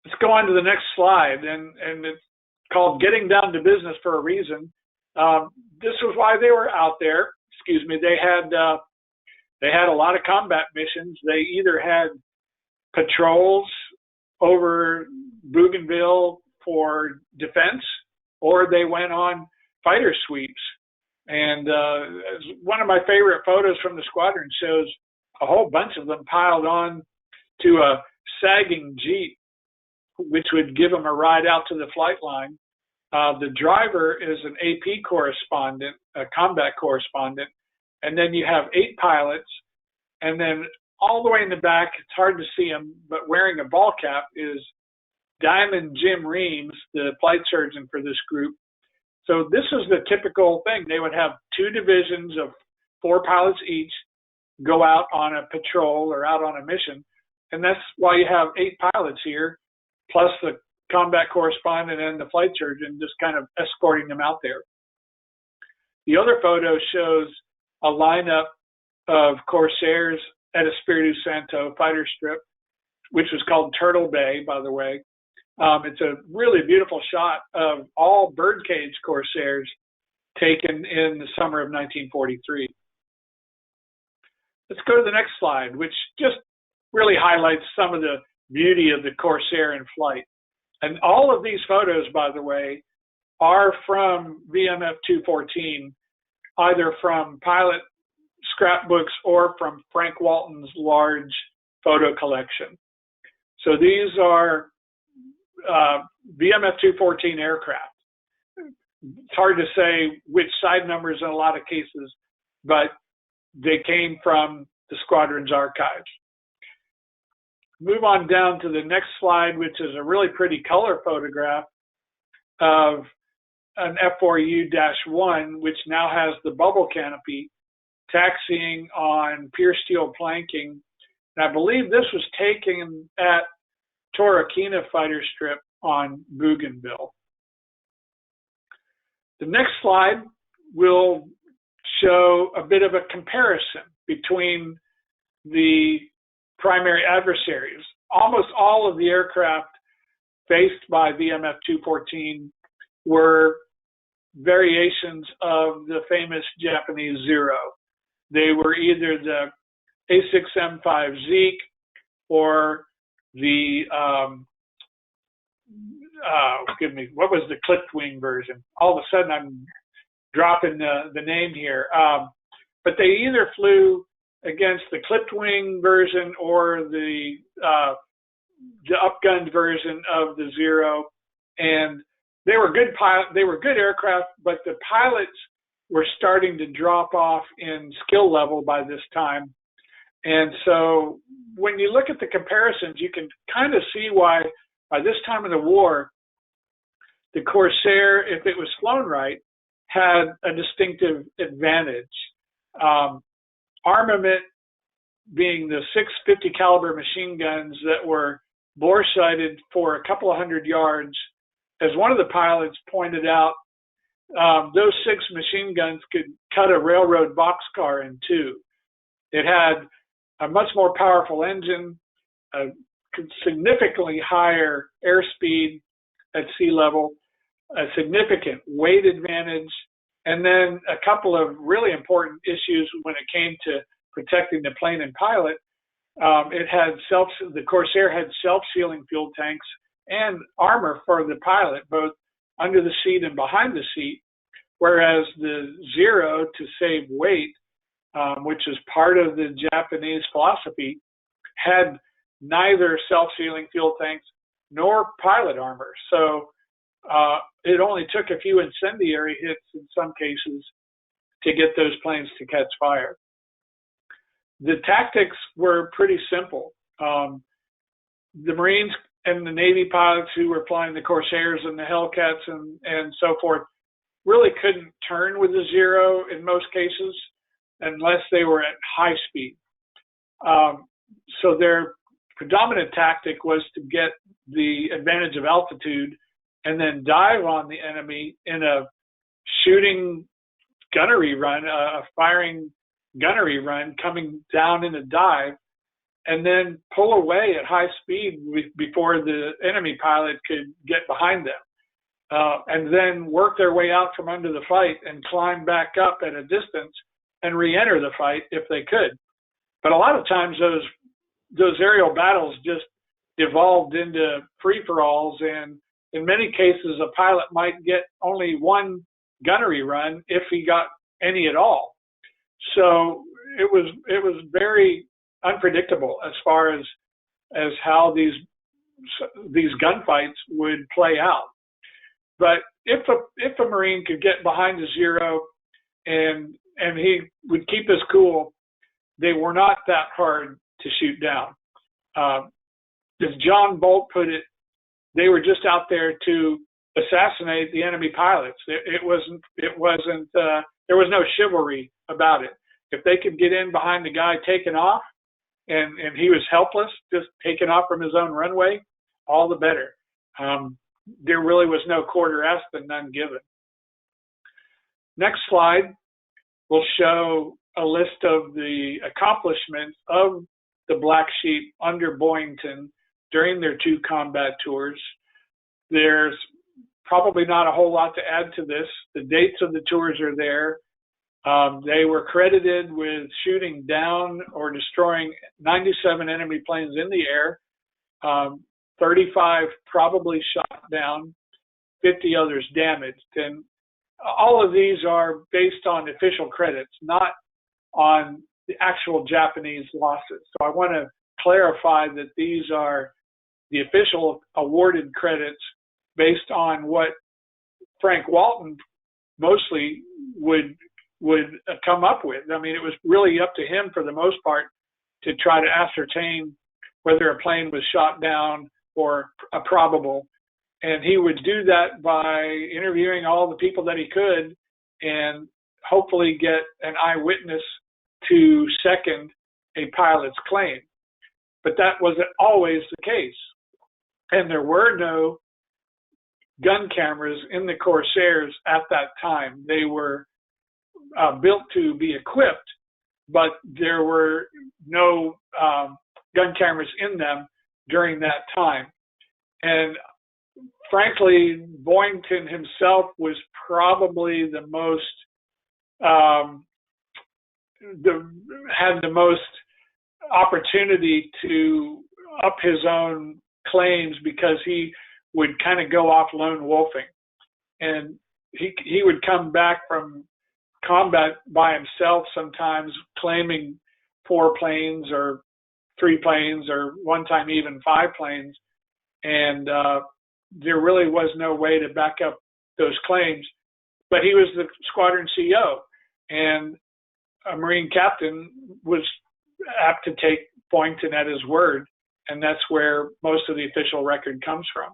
Let's go on to the next slide, and it's called "Getting Down to Business for a Reason." This was why they were out there. Excuse me. They had a lot of combat missions. They either had patrols over Bougainville for defense, or they went on fighter sweeps. And one of my favorite photos from the squadron shows a whole bunch of them piled on to a sagging Jeep, which would give them a ride out to the flight line. The driver is an AP correspondent, a combat correspondent, and then you have 8 pilots, and then all the way in the back, it's hard to see him, but wearing a ball cap is Diamond Jim Reams, the flight surgeon for this group. So this is the typical thing. They would have 2 divisions of 4 pilots each go out on a patrol or out on a mission, and that's why you have 8 pilots here, plus the combat correspondent and the flight surgeon just kind of escorting them out there. The other photo shows a lineup of Corsairs at Espiritu Santo fighter strip, which was called Turtle Bay, by the way. It's a really beautiful shot of all birdcage Corsairs taken in the summer of 1943. Let's go to the next slide, which just really highlights some of the beauty of the Corsair in flight. And all of these photos, by the way, are from VMF 214, either from pilot scrapbooks or from Frank Walton's large photo collection. So these are VMF 214 aircraft. It's hard to say which side numbers in a lot of cases, but they came from the squadron's archives. Move on down to the next slide, which is a really pretty color photograph of an F4U-1, which now has the bubble canopy, taxiing on pure steel planking. And I believe this was taken at Torquemada fighter strip on Bougainville. The next slide will show a bit of a comparison between the primary adversaries. Almost all of the aircraft faced by VMF 214 were variations of the famous Japanese Zero. They were either the A6M5 Zeke or the what was the clipped wing version? All of a sudden I'm dropping the name here. But they either flew against the clipped wing version or the upgunned version of the Zero, and they were good aircraft, but the pilots were starting to drop off in skill level by this time. And so when you look at the comparisons, you can kind of see why by this time of the war, the Corsair, if it was flown right, had a distinctive advantage. Armament being the 650 caliber machine guns that were bore sighted for a couple of 100 yards. As one of the pilots pointed out, those 6 machine guns could cut a railroad boxcar in 2. It had a much more powerful engine, a significantly higher airspeed at sea level, a significant weight advantage, and then a couple of really important issues when it came to protecting the plane and pilot. The Corsair had self-sealing fuel tanks and armor for the pilot, both under the seat and behind the seat. whereas the Zero, to save weight, which is part of the Japanese philosophy, had neither self-sealing fuel tanks nor pilot armor. So it only took a few incendiary hits in some cases to get those planes to catch fire. The tactics were pretty simple. The Marines and the Navy pilots who were flying the Corsairs and the Hellcats and so forth really couldn't turn with the Zero in most cases unless they were at high speed. So their predominant tactic was to get the advantage of altitude and then dive on the enemy in a shooting gunnery run, a firing gunnery run, coming down in a dive, and then pull away at high speed before the enemy pilot could get behind them, and then work their way out from under the fight and climb back up at a distance and re-enter the fight if they could. But a lot of times those aerial battles just evolved into free-for-alls, and in many cases a pilot might get only one gunnery run if he got any at all. So it was very unpredictable as far as how these gunfights would play out. But if a Marine could get behind the Zero and he would keep his cool, they were not that hard to shoot down. As John Bolt put it, they were just out there to assassinate the enemy pilots. It wasn't. There was no chivalry about it. If they could get in behind the guy taking off, and he was helpless, just taking off from his own runway, all the better. There really was no quarter asked and none given. Next slide will show a list of the accomplishments of the Black Sheep under Boyington during their 2 combat tours. There's probably not a whole lot to add to this. The dates of the tours are there. They were credited with shooting down or destroying 97 enemy planes in the air, 35 probably shot down, 50 others damaged. And all of these are based on official credits, not on the actual Japanese losses. So I want to clarify that these are the official awarded credits based on what Frank Walton mostly would come up with. I mean, it was really up to him for the most part to try to ascertain whether a plane was shot down or a probable. And he would do that by interviewing all the people that he could and hopefully get an eyewitness to second a pilot's claim. But that wasn't always the case. And there were no gun cameras in the Corsairs at that time. They were built to be equipped, but there were no gun cameras in them during that time. And frankly, Boyington himself was probably the most had the most opportunity to up his own claims because he would kind of go off lone wolfing, and he would come back from combat by himself sometimes claiming 4 planes or 3 planes or one time even 5 planes, and there really was no way to back up those claims. But he was the squadron CEO, and a Marine captain was apt to take Boyington at his word, and that's where most of the official record comes from.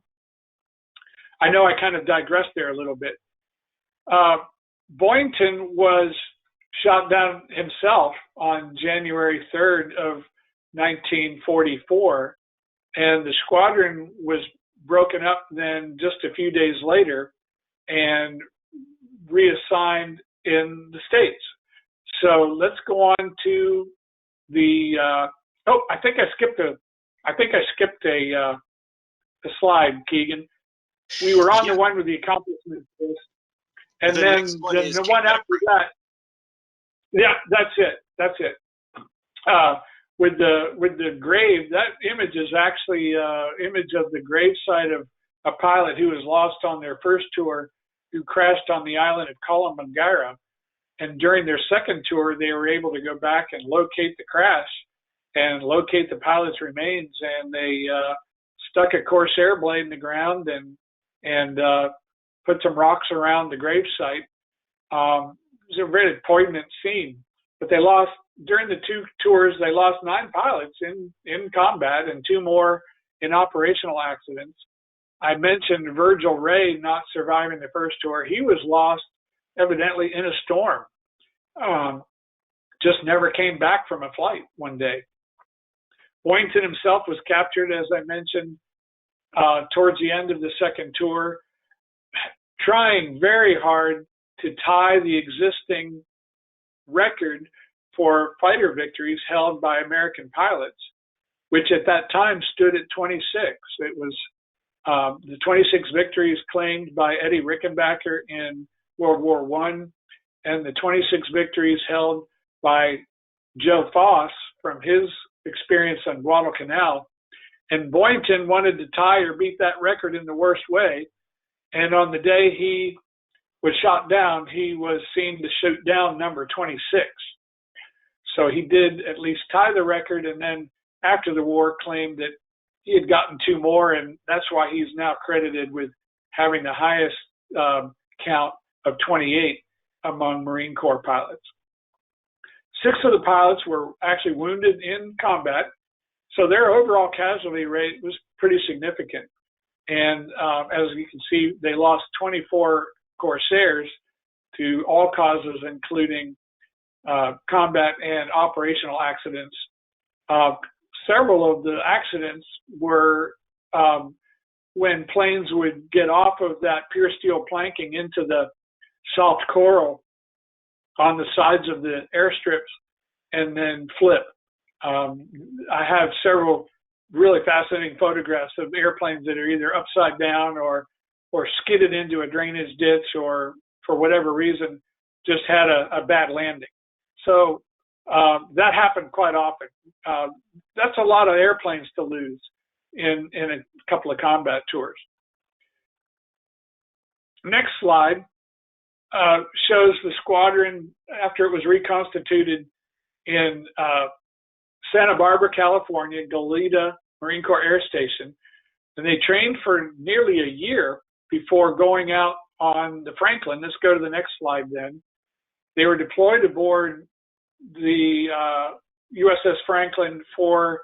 I know I kind of digressed there a little bit. Boyington was shot down himself on January 3rd of 1944, and the squadron was broken up then just a few days later and reassigned in the States. So let's go on to the I think I skipped a slide, Keegan. We were on the one with the accomplishments list, and then the one after that. Yeah, that's it. With the grave, that image is actually image of the gravesite of a pilot who was lost on their first tour, who crashed on the island of Kalamangara. And during their second tour, they were able to go back and locate the crash and locate the pilot's remains. And they stuck a Corsair blade in the ground and put some rocks around the gravesite. It was a very poignant scene. But they lost, during the two tours, they lost 9 pilots in combat and 2 more in operational accidents. I mentioned Virgil Ray not surviving the first tour. He was lost evidently in a storm. Just never came back from a flight one day. Boyington himself was captured, as I mentioned, towards the end of the second tour, trying very hard to tie the existing record for fighter victories held by American pilots, which at that time stood at 26. It was the 26 victories claimed by Eddie Rickenbacker in World War I, and the 26 victories held by Joe Foss from his experience on Guadalcanal. And Boyington wanted to tie or beat that record in the worst way. And on the day he was shot down, he was seen to shoot down number 26. So he did at least tie the record, and then after the war claimed that he had gotten 2 more, and that's why he's now credited with having the highest count of 28 among Marine Corps pilots. 6 of the pilots were actually wounded in combat, so their overall casualty rate was pretty significant. And as you can see, they lost 24 Corsairs to all causes, including combat and operational accidents. Several of the accidents were when planes would get off of that pure steel planking into the soft coral on the sides of the airstrips and then flip. I have several really fascinating photographs of airplanes that are either upside down or skidded into a drainage ditch, or for whatever reason just had a bad landing. So that happened quite often. That's a lot of airplanes to lose in a couple of combat tours. Next slide shows the squadron after it was reconstituted in Santa Barbara, California, Goleta Marine Corps Air Station. And they trained for nearly a year before going out on the Franklin. Let's go to the next slide then. They were deployed aboard the USS Franklin for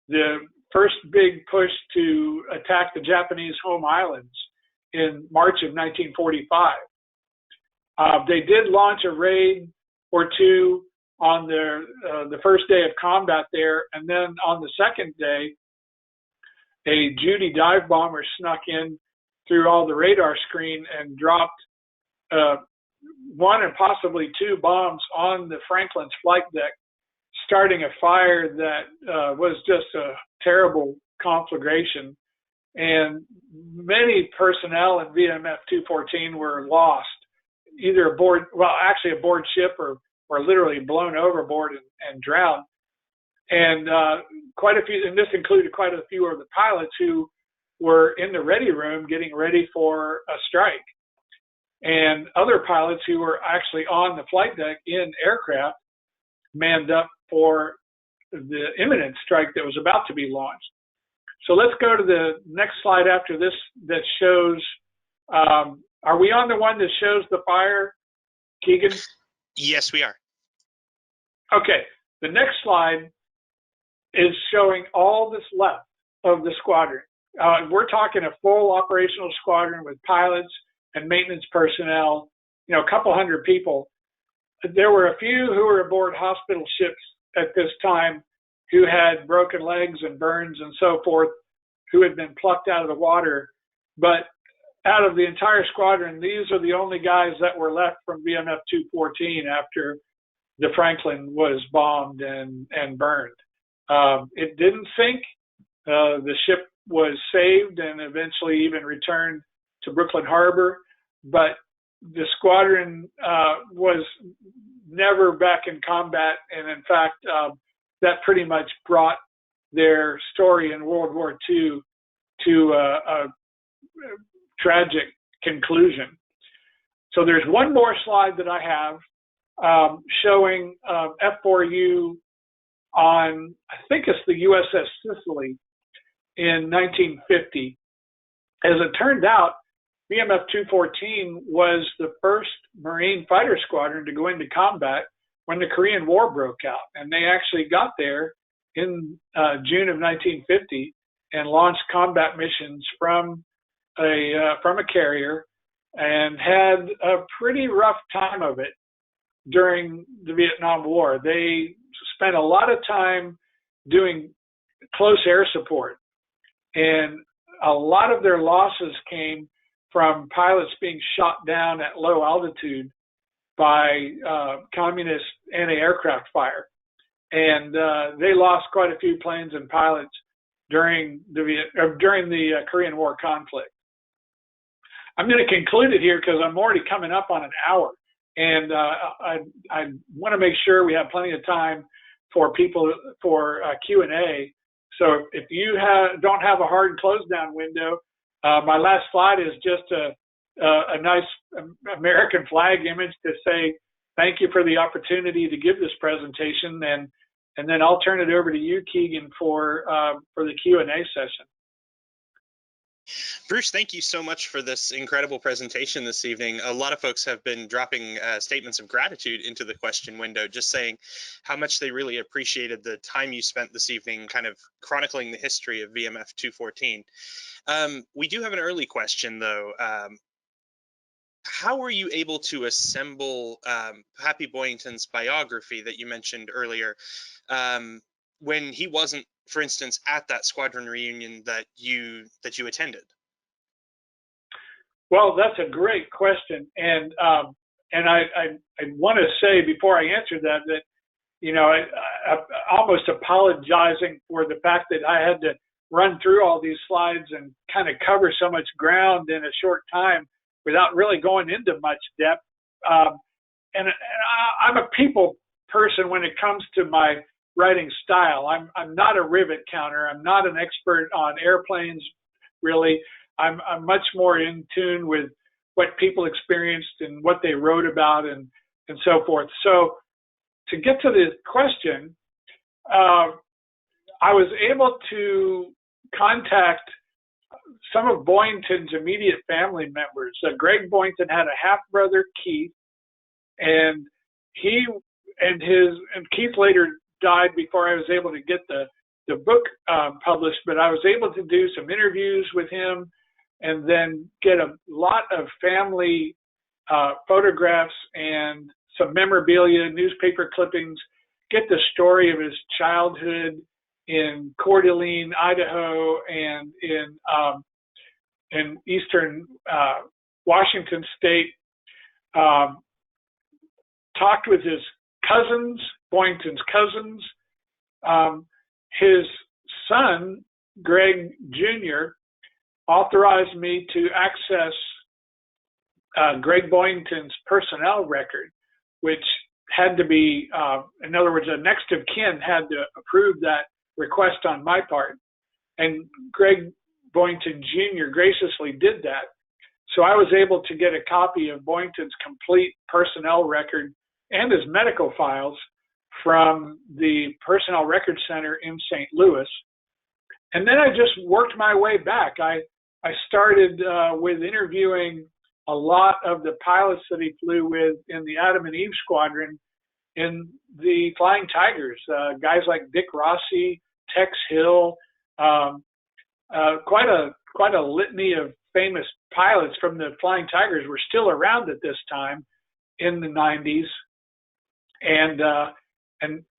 the first big push to attack the Japanese home islands in March of 1945. They did launch a raid or 2 on the first day of combat there, and then on the second day, a Judy dive bomber snuck in through all the radar screen and dropped 1 and possibly 2 bombs on the Franklin's flight deck, starting a fire that was just a terrible conflagration. And many personnel in VMF 214 were lost, either aboard ship or literally blown overboard and drowned. And quite a few, and this included quite a few of the pilots who were in the ready room getting ready for a strike. And other pilots who were actually on the flight deck in aircraft manned up for the imminent strike that was about to be launched. So let's go to the next slide after this that shows, are we on the one that shows the fire, Keegan? Yes, we are. Okay, the next slide is showing all that's left of the squadron. We're talking a full operational squadron with pilots and maintenance personnel, a couple hundred people. There were a few who were aboard hospital ships at this time who had broken legs and burns and so forth, who had been plucked out of the water. But out of the entire squadron, these are the only guys that were left from VMF 214 after the Franklin was bombed and burned. It didn't sink. The ship was saved and eventually even returned to Brooklyn Harbor, but the squadron was never back in combat, and in fact, that pretty much brought their story in World War II to a tragic conclusion. So there's one more slide that I have showing F4U on, I think it's the USS Sicily in 1950. As it turned out, VMF 214 was the first Marine fighter squadron to go into combat when the Korean War broke out. And they actually got there in June of 1950 and launched combat missions from a carrier, and had a pretty rough time of it during the Vietnam War. They spent a lot of time doing close air support, and a lot of their losses came from pilots being shot down at low altitude by communist anti-aircraft fire. And they lost quite a few planes and pilots during the Korean War conflict. I'm going to conclude it here because I'm already coming up on an hour, and I want to make sure we have plenty of time for people for Q&A. So if you don't have a hard close down window, my last slide is just a nice American flag image to say thank you for the opportunity to give this presentation, and then I'll turn it over to you, Keegan, for the Q&A session. Bruce, thank you so much for this incredible presentation this evening. A lot of folks have been dropping statements of gratitude into the question window, just saying how much they really appreciated the time you spent this evening kind of chronicling the history of VMF 214. We do have an early question, though. How were you able to assemble Pappy Boyington's biography that you mentioned earlier when he wasn't, for instance, at that squadron reunion that you attended? Well, that's a great question, and I want to say before I answer that you know, I'm almost apologizing for the fact that I had to run through all these slides and kind of cover so much ground in a short time without really going into much depth. And I'm a people person when it comes to my writing style. I'm not a rivet counter. I'm not an expert on airplanes, really. I'm much more in tune with what people experienced and what they wrote about and so forth. So to get to the question, I was able to contact some of Boyington's immediate family members. Greg Boyington had a half-brother, Keith, and Keith later died before I was able to get the book published, but I was able to do some interviews with him and then get a lot of family photographs and some memorabilia, newspaper clippings, get the story of his childhood in Coeur d'Alene, Idaho, and in eastern Washington state. Talked with his cousins, Boyington's cousins. His son, Greg Jr., authorized me to access Greg Boyington's personnel record, which had to be, in other words, a next of kin had to approve that request on my part. And Greg Boyington Jr. graciously did that. So I was able to get a copy of Boyington's complete personnel record and his medical files from the Personnel Record Center in St. Louis. And then I just worked my way back. I started with interviewing a lot of the pilots that he flew with in the Adam and Eve Squadron in the Flying Tigers, guys like Dick Rossi, Tex Hill, quite a litany of famous pilots from the Flying Tigers were still around at this time in the 90s, and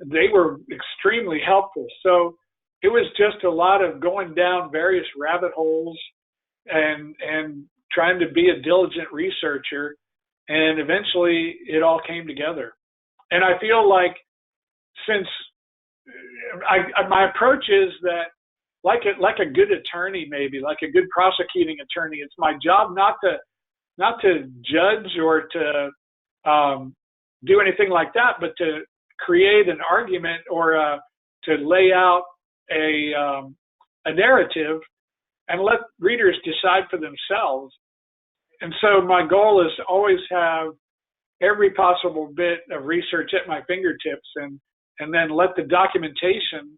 they were extremely helpful. So it was just a lot of going down various rabbit holes and trying to be a diligent researcher, and eventually it all came together. And I feel like since my approach is that like a good attorney, maybe like a good prosecuting attorney, it's my job not to judge or to do anything like that, but to create an argument or to lay out a narrative and let readers decide for themselves. and so my goal is to always have every possible bit of research at my fingertips, and then let the documentation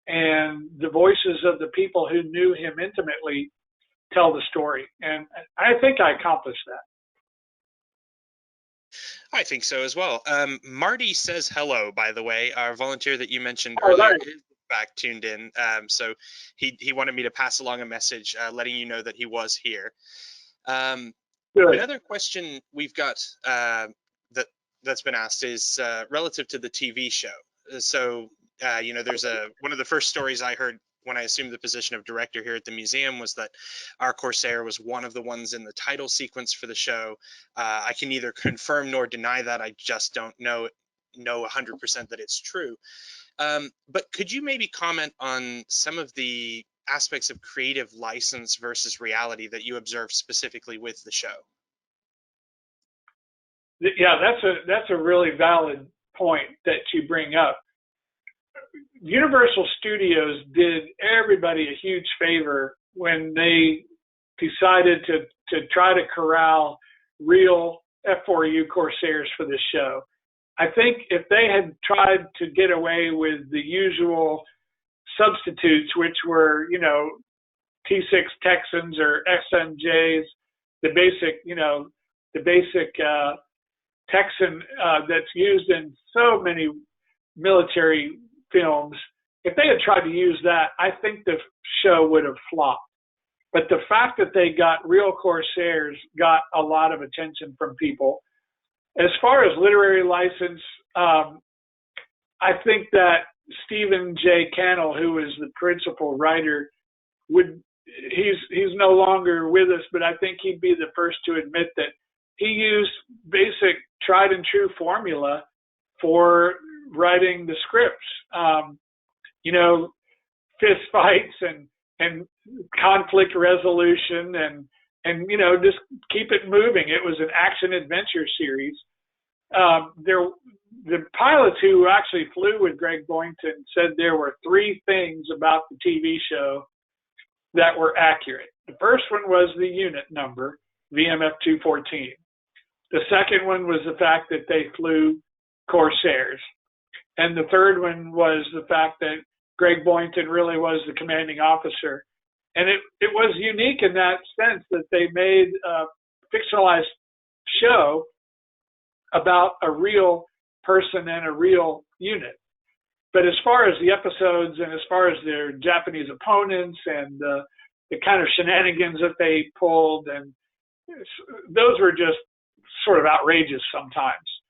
and the voices of the people who knew him intimately tell the story. And I think I accomplished that. I think so as well. Marty says hello, by the way. Our volunteer that you mentioned Oh, earlier nice. is back tuned in. So he wanted me to pass along a message letting you know that he was here. Good. Another question we've got that's been asked is relative to the TV show. So there's one of the first stories I heard when I assumed the position of director here at the museum was that our Corsair was one of the ones in the title sequence for the show. I can neither confirm nor deny that. I just don't know 100% that it's true. But could you maybe comment on some of the aspects of creative license versus reality that you observed specifically with the show? Yeah, that's a really valid point that you bring up. Universal Studios did everybody a huge favor when they decided to try to corral real F4U Corsairs for this show. I think if they had tried to get away with the usual substitutes, which were, T6 Texans or XNJs, the basic Texan that's used in so many military films, if they had tried to use that, I think the show would have flopped. But the fact that they got real Corsairs got a lot of attention from people. As far as literary license, I think that Stephen J. Cannell, who is the principal writer, he's no longer with us, but I think he'd be the first to admit that he used basic tried and true formula for writing the scripts. Fist fights and conflict resolution and just keep it moving. It was an action adventure series. The pilots who actually flew with Greg Boyington said there were three things about the TV show that were accurate. The first one was the unit number, VMF 214. The second one was the fact that they flew Corsairs. And the third one was the fact that Greg Boyington really was the commanding officer. And it was unique in that sense that they made a fictionalized show about a real person and a real unit. But as far as the episodes and as far as their Japanese opponents and the kind of shenanigans that they pulled, and those were just sort of outrageous sometimes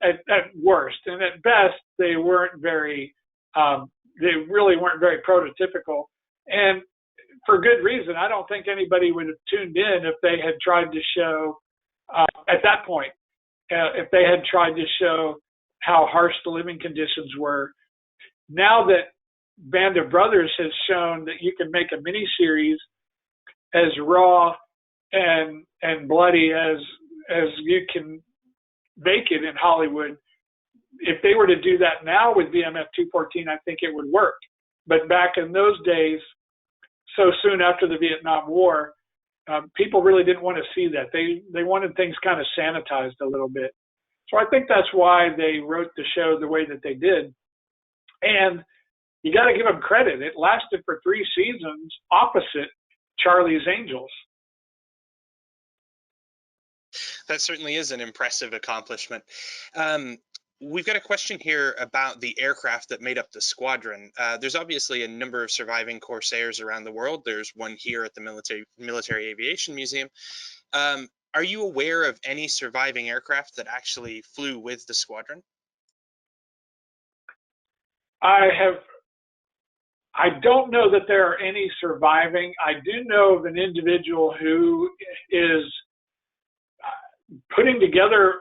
at worst. And at best, they really weren't very prototypical. And for good reason. I don't think anybody would have tuned in if they had tried to show, at that point, if they had tried to show how harsh the living conditions were. Now that Band of Brothers has shown that you can make a miniseries as raw and bloody as you can make it in Hollywood, if they were to do that now with VMF 214, I think it would work. But back in those days, so soon after the Vietnam War, people really didn't want to see that. They wanted things kind of sanitized a little bit. So I think that's why they wrote the show the way that they did. And you got to give them credit. It lasted for 3 seasons opposite Charlie's Angels. That certainly is an impressive accomplishment. We've got a question here about the aircraft that made up the squadron. There's obviously a number of surviving Corsairs around the world. There's one here at the Military Aviation Museum. Are you aware of any surviving aircraft that actually flew with the squadron? I don't know that there are any surviving. I do know of an individual who is putting together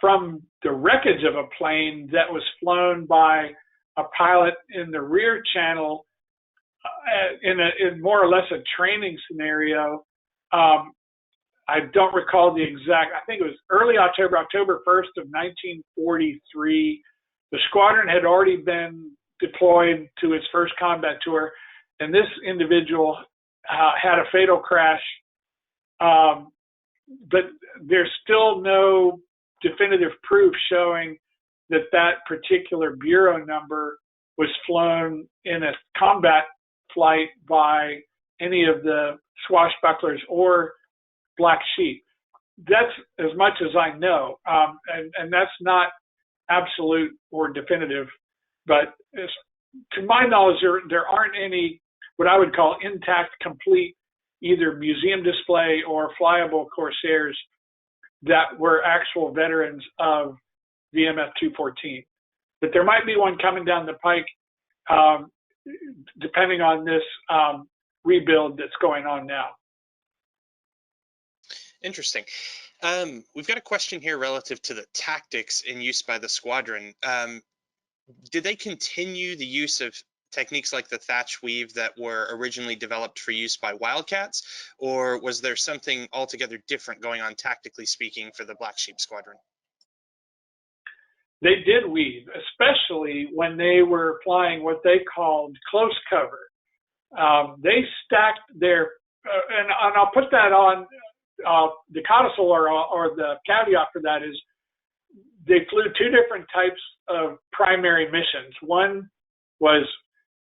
from the wreckage of a plane that was flown by a pilot in the rear channel in more or less a training scenario. I don't recall the exact, I think it was early October 1st of 1943. The squadron had already been deployed to its first combat tour, and this individual had a fatal crash but there's still no definitive proof showing that that particular bureau number was flown in a combat flight by any of the swashbucklers or Black Sheep. That's as much as I know, and that's not absolute or definitive, but to my knowledge, there aren't any what I would call intact, complete, either museum display or flyable Corsairs that were actual veterans of the MF-214. But there might be one coming down the pike, depending on this rebuild that's going on now. Interesting. We've got a question here relative to the tactics in use by the squadron. Did they continue the use of techniques like the thatch weave that were originally developed for use by Wildcats, or was there something altogether different going on tactically speaking for the Black Sheep Squadron? They did weave, especially when they were flying what they called close cover. They stacked their, and I'll put that on, the codicil or the caveat for that is they flew two different types of primary missions. One was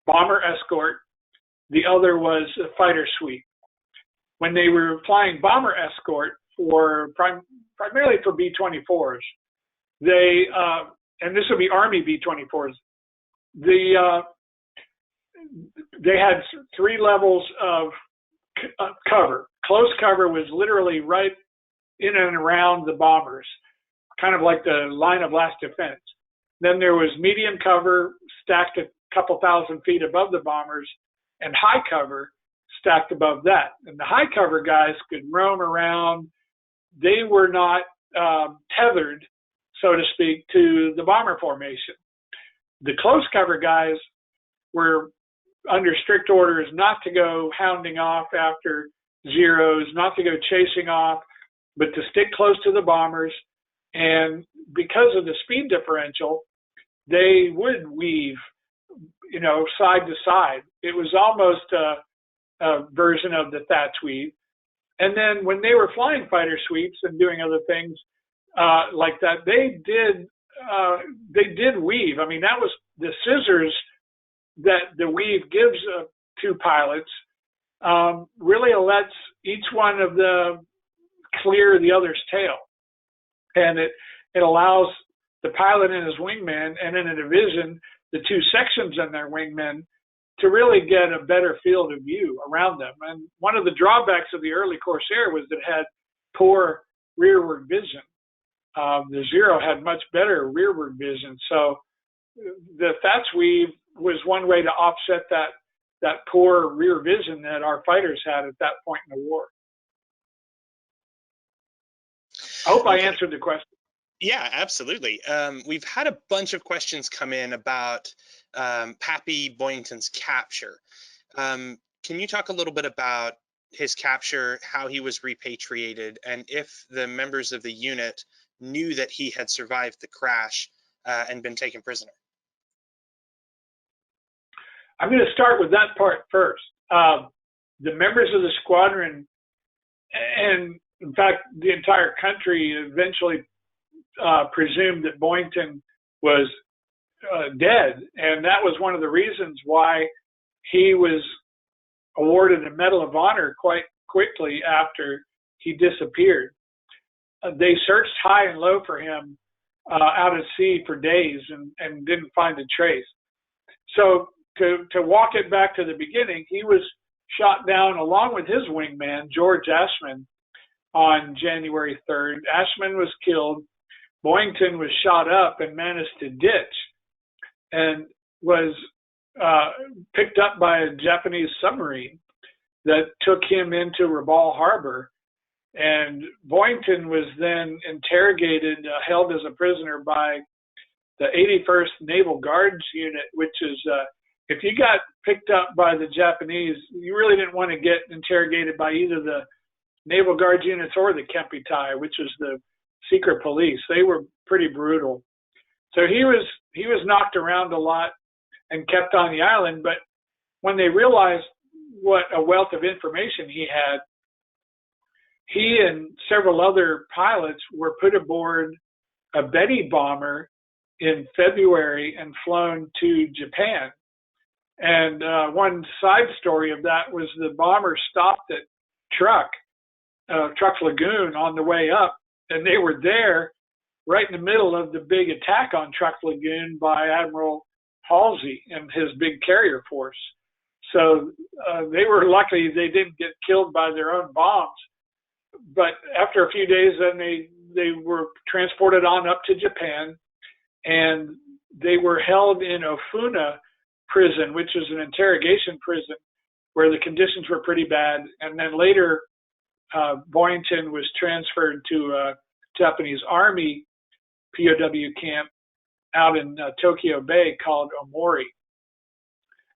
bomber escort, the other was a fighter sweep. When they were flying bomber escort for primarily for B-24s, they, and this would be Army B-24s, they had three levels of cover. Close cover was literally right in and around the bombers, kind of like the line of last defense. Then there was medium cover stacked a couple thousand feet above the bombers, and high cover stacked above that. And the high cover guys could roam around. They were not tethered, so to speak, to the bomber formation. The close cover guys were under strict orders not to go hounding off after zeros, not to go chasing off, but to stick close to the bombers. And because of the speed differential, they would weave, you know, side to side. It was almost a version of the thatch weave. And then when they were flying fighter sweeps and doing other things like that, they did weave. I mean, that was the scissors that the weave gives to pilots, really lets each one of them clear the other's tail. And it allows the pilot and his wingman, and in a division, the two sections and their wingmen, to really get a better field of view around them. And one of the drawbacks of the early Corsair was that it had poor rearward vision. The Zero had much better rearward vision. So the thatch weave was one way to offset that poor rear vision that our fighters had at that point in the war. I hope I answered the question. Yeah, absolutely. We've had a bunch of questions come in about Pappy Boyington's capture. Can you talk a little bit about his capture, how he was repatriated, and if the members of the unit knew that he had survived the crash and been taken prisoner? I'm going to start with that part first. The members of the squadron, and in fact, the entire country eventually presumed that Boyington was dead. And that was one of the reasons why he was awarded a Medal of Honor quite quickly after he disappeared. They searched high and low for him out at sea for days and didn't find a trace. So to walk it back to the beginning, he was shot down along with his wingman, George Ashman, on January 3rd. Ashman was killed. Boyington was shot up and managed to ditch and was picked up by a Japanese submarine that took him into Rabaul Harbor. And Boyington was then interrogated, held as a prisoner by the 81st Naval Guards Unit, which is, if you got picked up by the Japanese, you really didn't want to get interrogated by either the Naval Guards units or the Kempitai, which is the secret police. They were pretty brutal. So he was knocked around a lot and kept on the island. But when they realized what a wealth of information he had, he and several other pilots were put aboard a Betty bomber in February and flown to Japan. And one side story of that was the bomber stopped at Truck Lagoon on the way up, and they were there right in the middle of the big attack on Truck Lagoon by Admiral Halsey and his big carrier force. So they were lucky they didn't get killed by their own bombs. But after a few days, then they were transported on up to Japan, and they were held in Ofuna prison, which is an interrogation prison where the conditions were pretty bad. And then later, Boyington was transferred to a Japanese Army POW camp out in Tokyo Bay called Omori.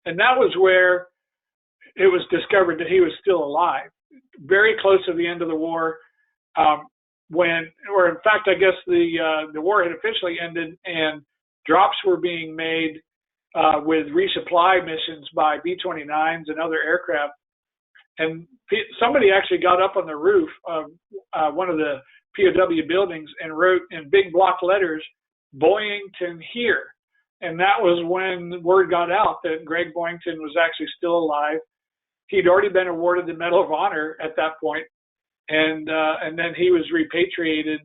And that was where it was discovered that he was still alive, very close to the end of the war, or in fact, I guess the war had officially ended and drops were being made with resupply missions by B-29s and other aircraft. And somebody actually got up on the roof of one of the POW buildings and wrote in big block letters, "Boyington here." And that was when word got out that Greg Boyington was actually still alive. He'd already been awarded the Medal of Honor at that point, and then he was repatriated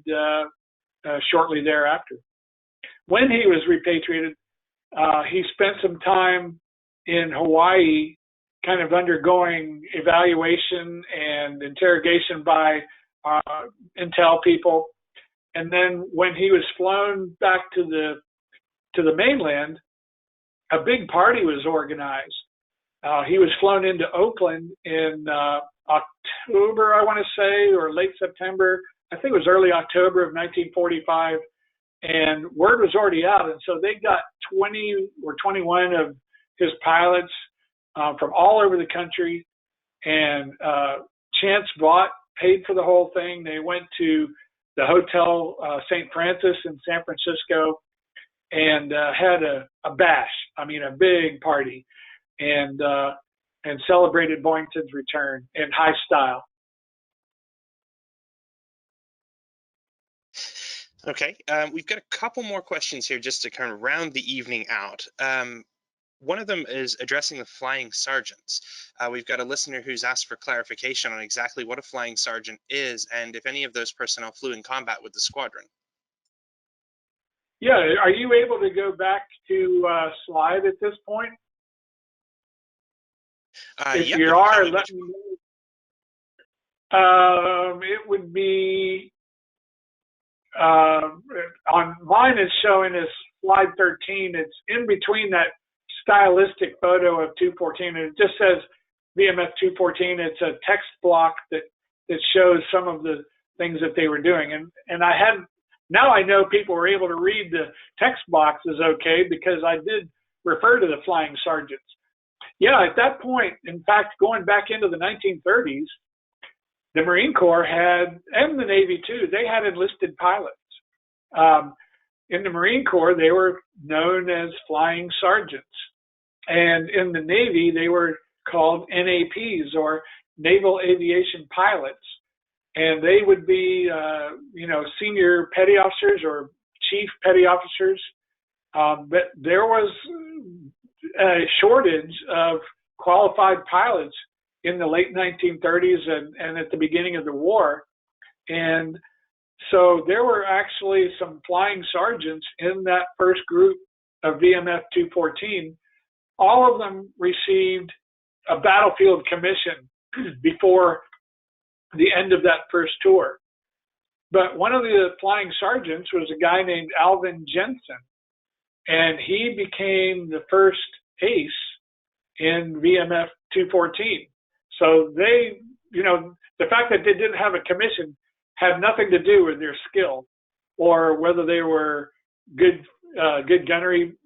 shortly thereafter. When he was repatriated, he spent some time in Hawaii, kind of undergoing evaluation and interrogation by intel people. And then when he was flown back to the mainland, a big party was organized. He was flown into Oakland in October, I want to say, or late September. I think it was early October of 1945. And word was already out. And so they got 20 or 21 of his pilots from all over the country. And Chance paid for the whole thing. They went to the Hotel St. Francis in San Francisco and had a bash. I mean, a big party, and celebrated Boyington's return in high style. Okay, we've got a couple more questions here just to kind of round the evening out. One of them is addressing the flying sergeants. We've got a listener who's asked for clarification on exactly what a flying sergeant is and if any of those personnel flew in combat with the squadron. Yeah, are you able to go back to slide at this point? If yep, you are, let me know. It would be on mine. It's showing as slide 13. It's in between that stylistic photo of 214, and it just says VMF 214. It's a text block that shows some of the things that they were doing, and I hadn't. Now I know people were able to read the text boxes okay because I did refer to the flying sergeants. Yeah, at that point, in fact, going back into the 1930s, the Marine Corps had, and the Navy too, they had enlisted pilots. In the Marine Corps, they were known as flying sergeants. And in the Navy, they were called NAPs, or Naval Aviation Pilots. And they would be, senior petty officers or chief petty officers. But there was a shortage of qualified pilots in the late 1930s and at the beginning of the war. And so there were actually some flying sergeants in that first group of VMF 214. All of them received a battlefield commission before the end of that first tour. But one of the flying sergeants was a guy named Alvin Jensen, and he became the first ace in VMF 214. So they, the fact that they didn't have a commission had nothing to do with their skill or whether they were good gunnery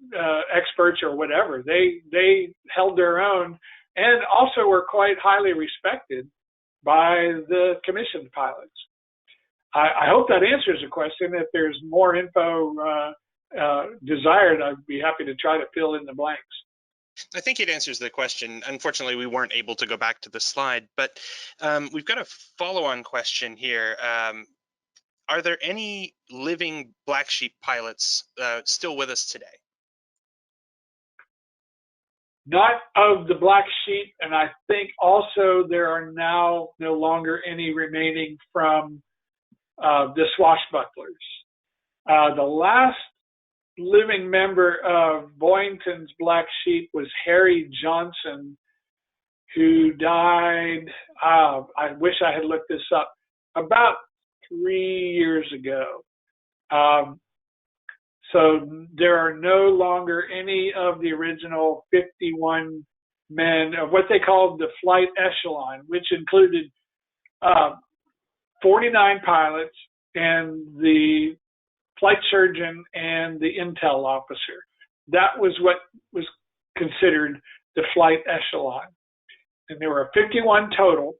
experts or whatever. They held their own and also were quite highly respected by the commissioned pilots. I hope that answers the question. If there's more info desired, I'd be happy to try to fill in the blanks. I think it answers the question. Unfortunately, we weren't able to go back to the slide, but we've got a follow-on question here. Are there any living Black Sheep pilots still with us today? Not of the Black Sheep, and I think also there are now no longer any remaining from the Swashbucklers. The last living member of Boyington's Black Sheep was Harry Johnson, who died, I wish I had looked this up, about 3 years ago. So there are no longer any of the original 51 men of what they called the flight echelon, which included 49 pilots and the flight surgeon and the intel officer. That was what was considered the flight echelon. And there were 51 total,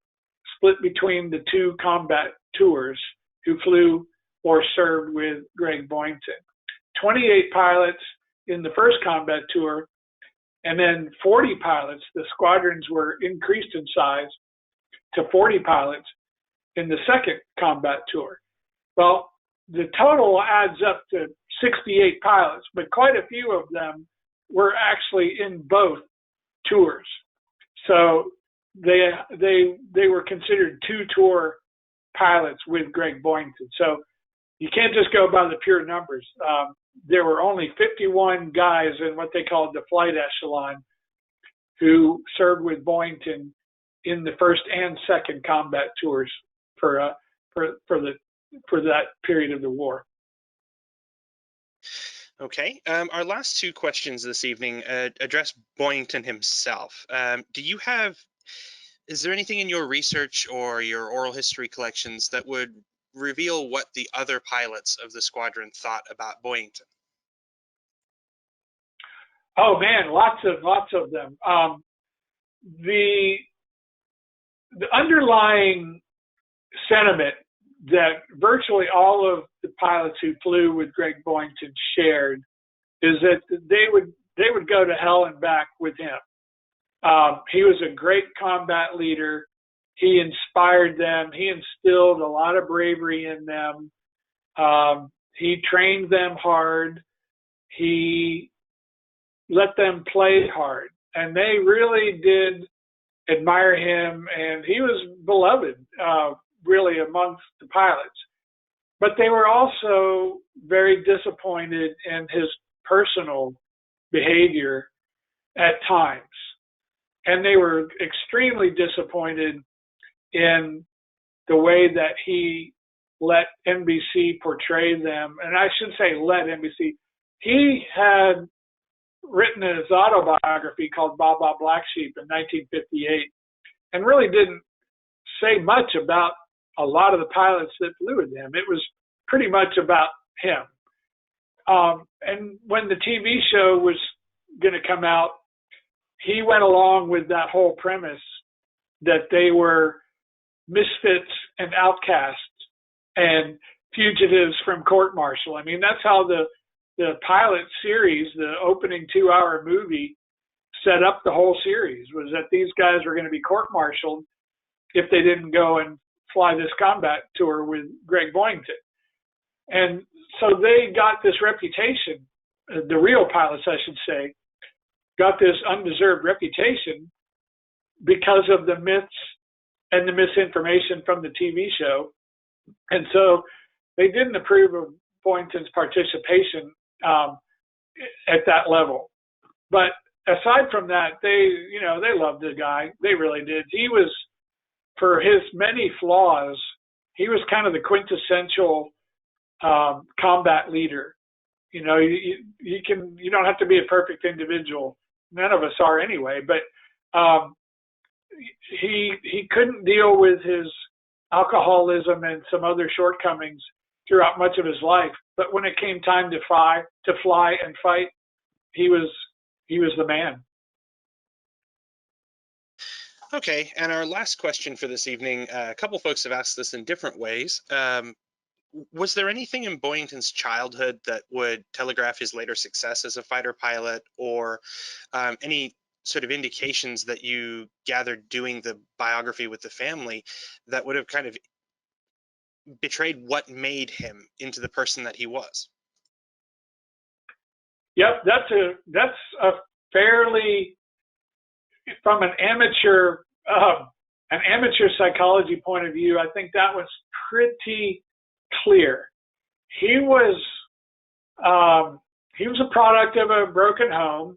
split between the two combat tours, who flew or served with Greg Boyington. 28 pilots in the first combat tour, and then 40 pilots. The squadrons were increased in size to 40 pilots in the second combat tour. Well, the total adds up to 68 pilots, but quite a few of them were actually in both tours. So they were considered two-tour pilots with Greg Boyington. So you can't just go by the pure numbers. There were only 51 guys in what they called the flight echelon who served with Boyington in the first and second combat tours for that period of the war. Okay. Our last two questions this evening address Boyington himself. Is there anything in your research or your oral history collections that would reveal what the other pilots of the squadron thought about Boyington? Oh man, lots of them. The underlying sentiment that virtually all of the pilots who flew with Greg Boyington shared is that they would go to hell and back with him. He was a great combat leader. He inspired them. He instilled a lot of bravery in them. He trained them hard. He let them play hard. And they really did admire him. And he was beloved, really, amongst the pilots. But they were also very disappointed in his personal behavior at times. And they were extremely disappointed in the way that he let NBC portray them. And I should say let NBC. He had written his autobiography called Baba Black Sheep in 1958 and really didn't say much about a lot of the pilots that flew with him. It was pretty much about him. And when the TV show was going to come out, he went along with that whole premise that they were misfits and outcasts and fugitives from court martial. I mean, that's how the pilot series, the opening 2-hour movie, set up the whole series, was that these guys were going to be court-martialed if they didn't go and fly this combat tour with Greg Boyington. And so they got this reputation, the real pilots, I should say, got this undeserved reputation because of the myths and the misinformation from the TV show. And so they didn't approve of Boyington's participation at that level. But aside from that, they loved the guy. They really did. He was, for his many flaws, he was kind of the quintessential combat leader. You know, you don't have to be a perfect individual. None of us are anyway, but he couldn't deal with his alcoholism and some other shortcomings throughout much of his life. But when it came time to fly and fight, he was the man. Okay, and our last question for this evening, a couple folks have asked this in different ways. Was there anything in Boyington's childhood that would telegraph his later success as a fighter pilot, or any sort of indications that you gathered doing the biography with the family that would have kind of betrayed what made him into the person that he was? Yep, that's a fairly, from an amateur psychology point of view, I think that was pretty clear. He was a product of a broken home,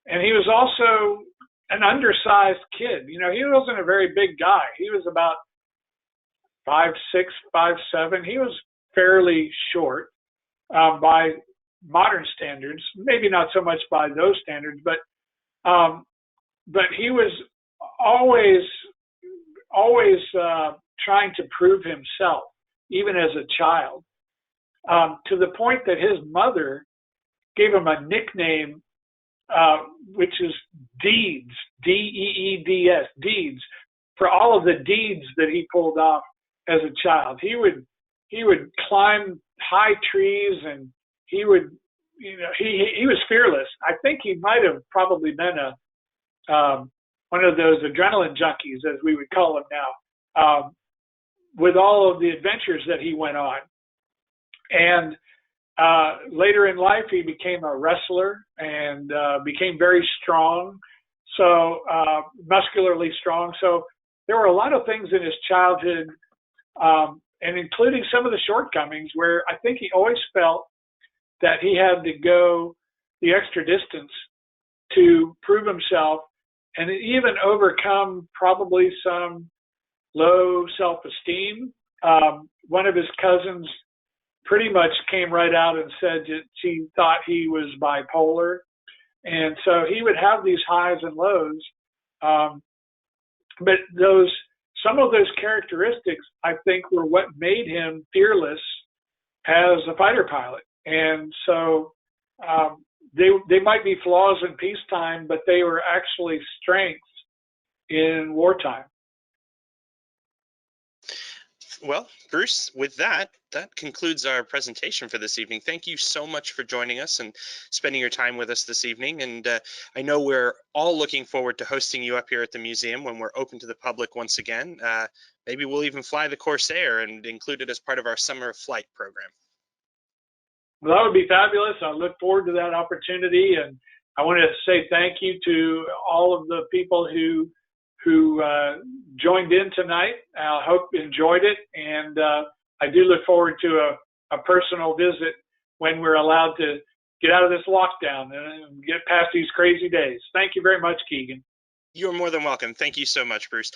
and he was also an undersized kid. You know, he wasn't a very big guy. He was about 5'6", 5'7". He was fairly short by modern standards. Maybe not so much by those standards, but he was always trying to prove himself, even as a child, to the point that his mother gave him a nickname, which is Deeds, Deeds, Deeds, for all of the deeds that he pulled off as a child. He would climb high trees, and he would, you know, he was fearless. I think he might have probably been one of those adrenaline junkies, as we would call them now, with all of the adventures that he went on. And later in life, he became a wrestler and became very strong, so muscularly strong. So there were a lot of things in his childhood, and including some of the shortcomings, where I think he always felt that he had to go the extra distance to prove himself, and even overcome probably some low self-esteem. One of his cousins pretty much came right out and said that she thought he was bipolar. And so he would have these highs and lows. But some of those characteristics, I think, were what made him fearless as a fighter pilot. And so they might be flaws in peacetime, but they were actually strengths in wartime. Well, Bruce, with that concludes our presentation for this evening. Thank you so much for joining us and spending your time with us this evening. And I know we're all looking forward to hosting you up here at the museum when we're open to the public once again. Maybe we'll even fly the Corsair and include it as part of our summer flight program. Well, that would be fabulous. I look forward to that opportunity. And I want to say thank you to all of the people who joined in tonight. I hope you enjoyed it, and I do look forward to a personal visit when we're allowed to get out of this lockdown and get past these crazy days. Thank you very much, Keegan. You're more than welcome. Thank you so much, Bruce.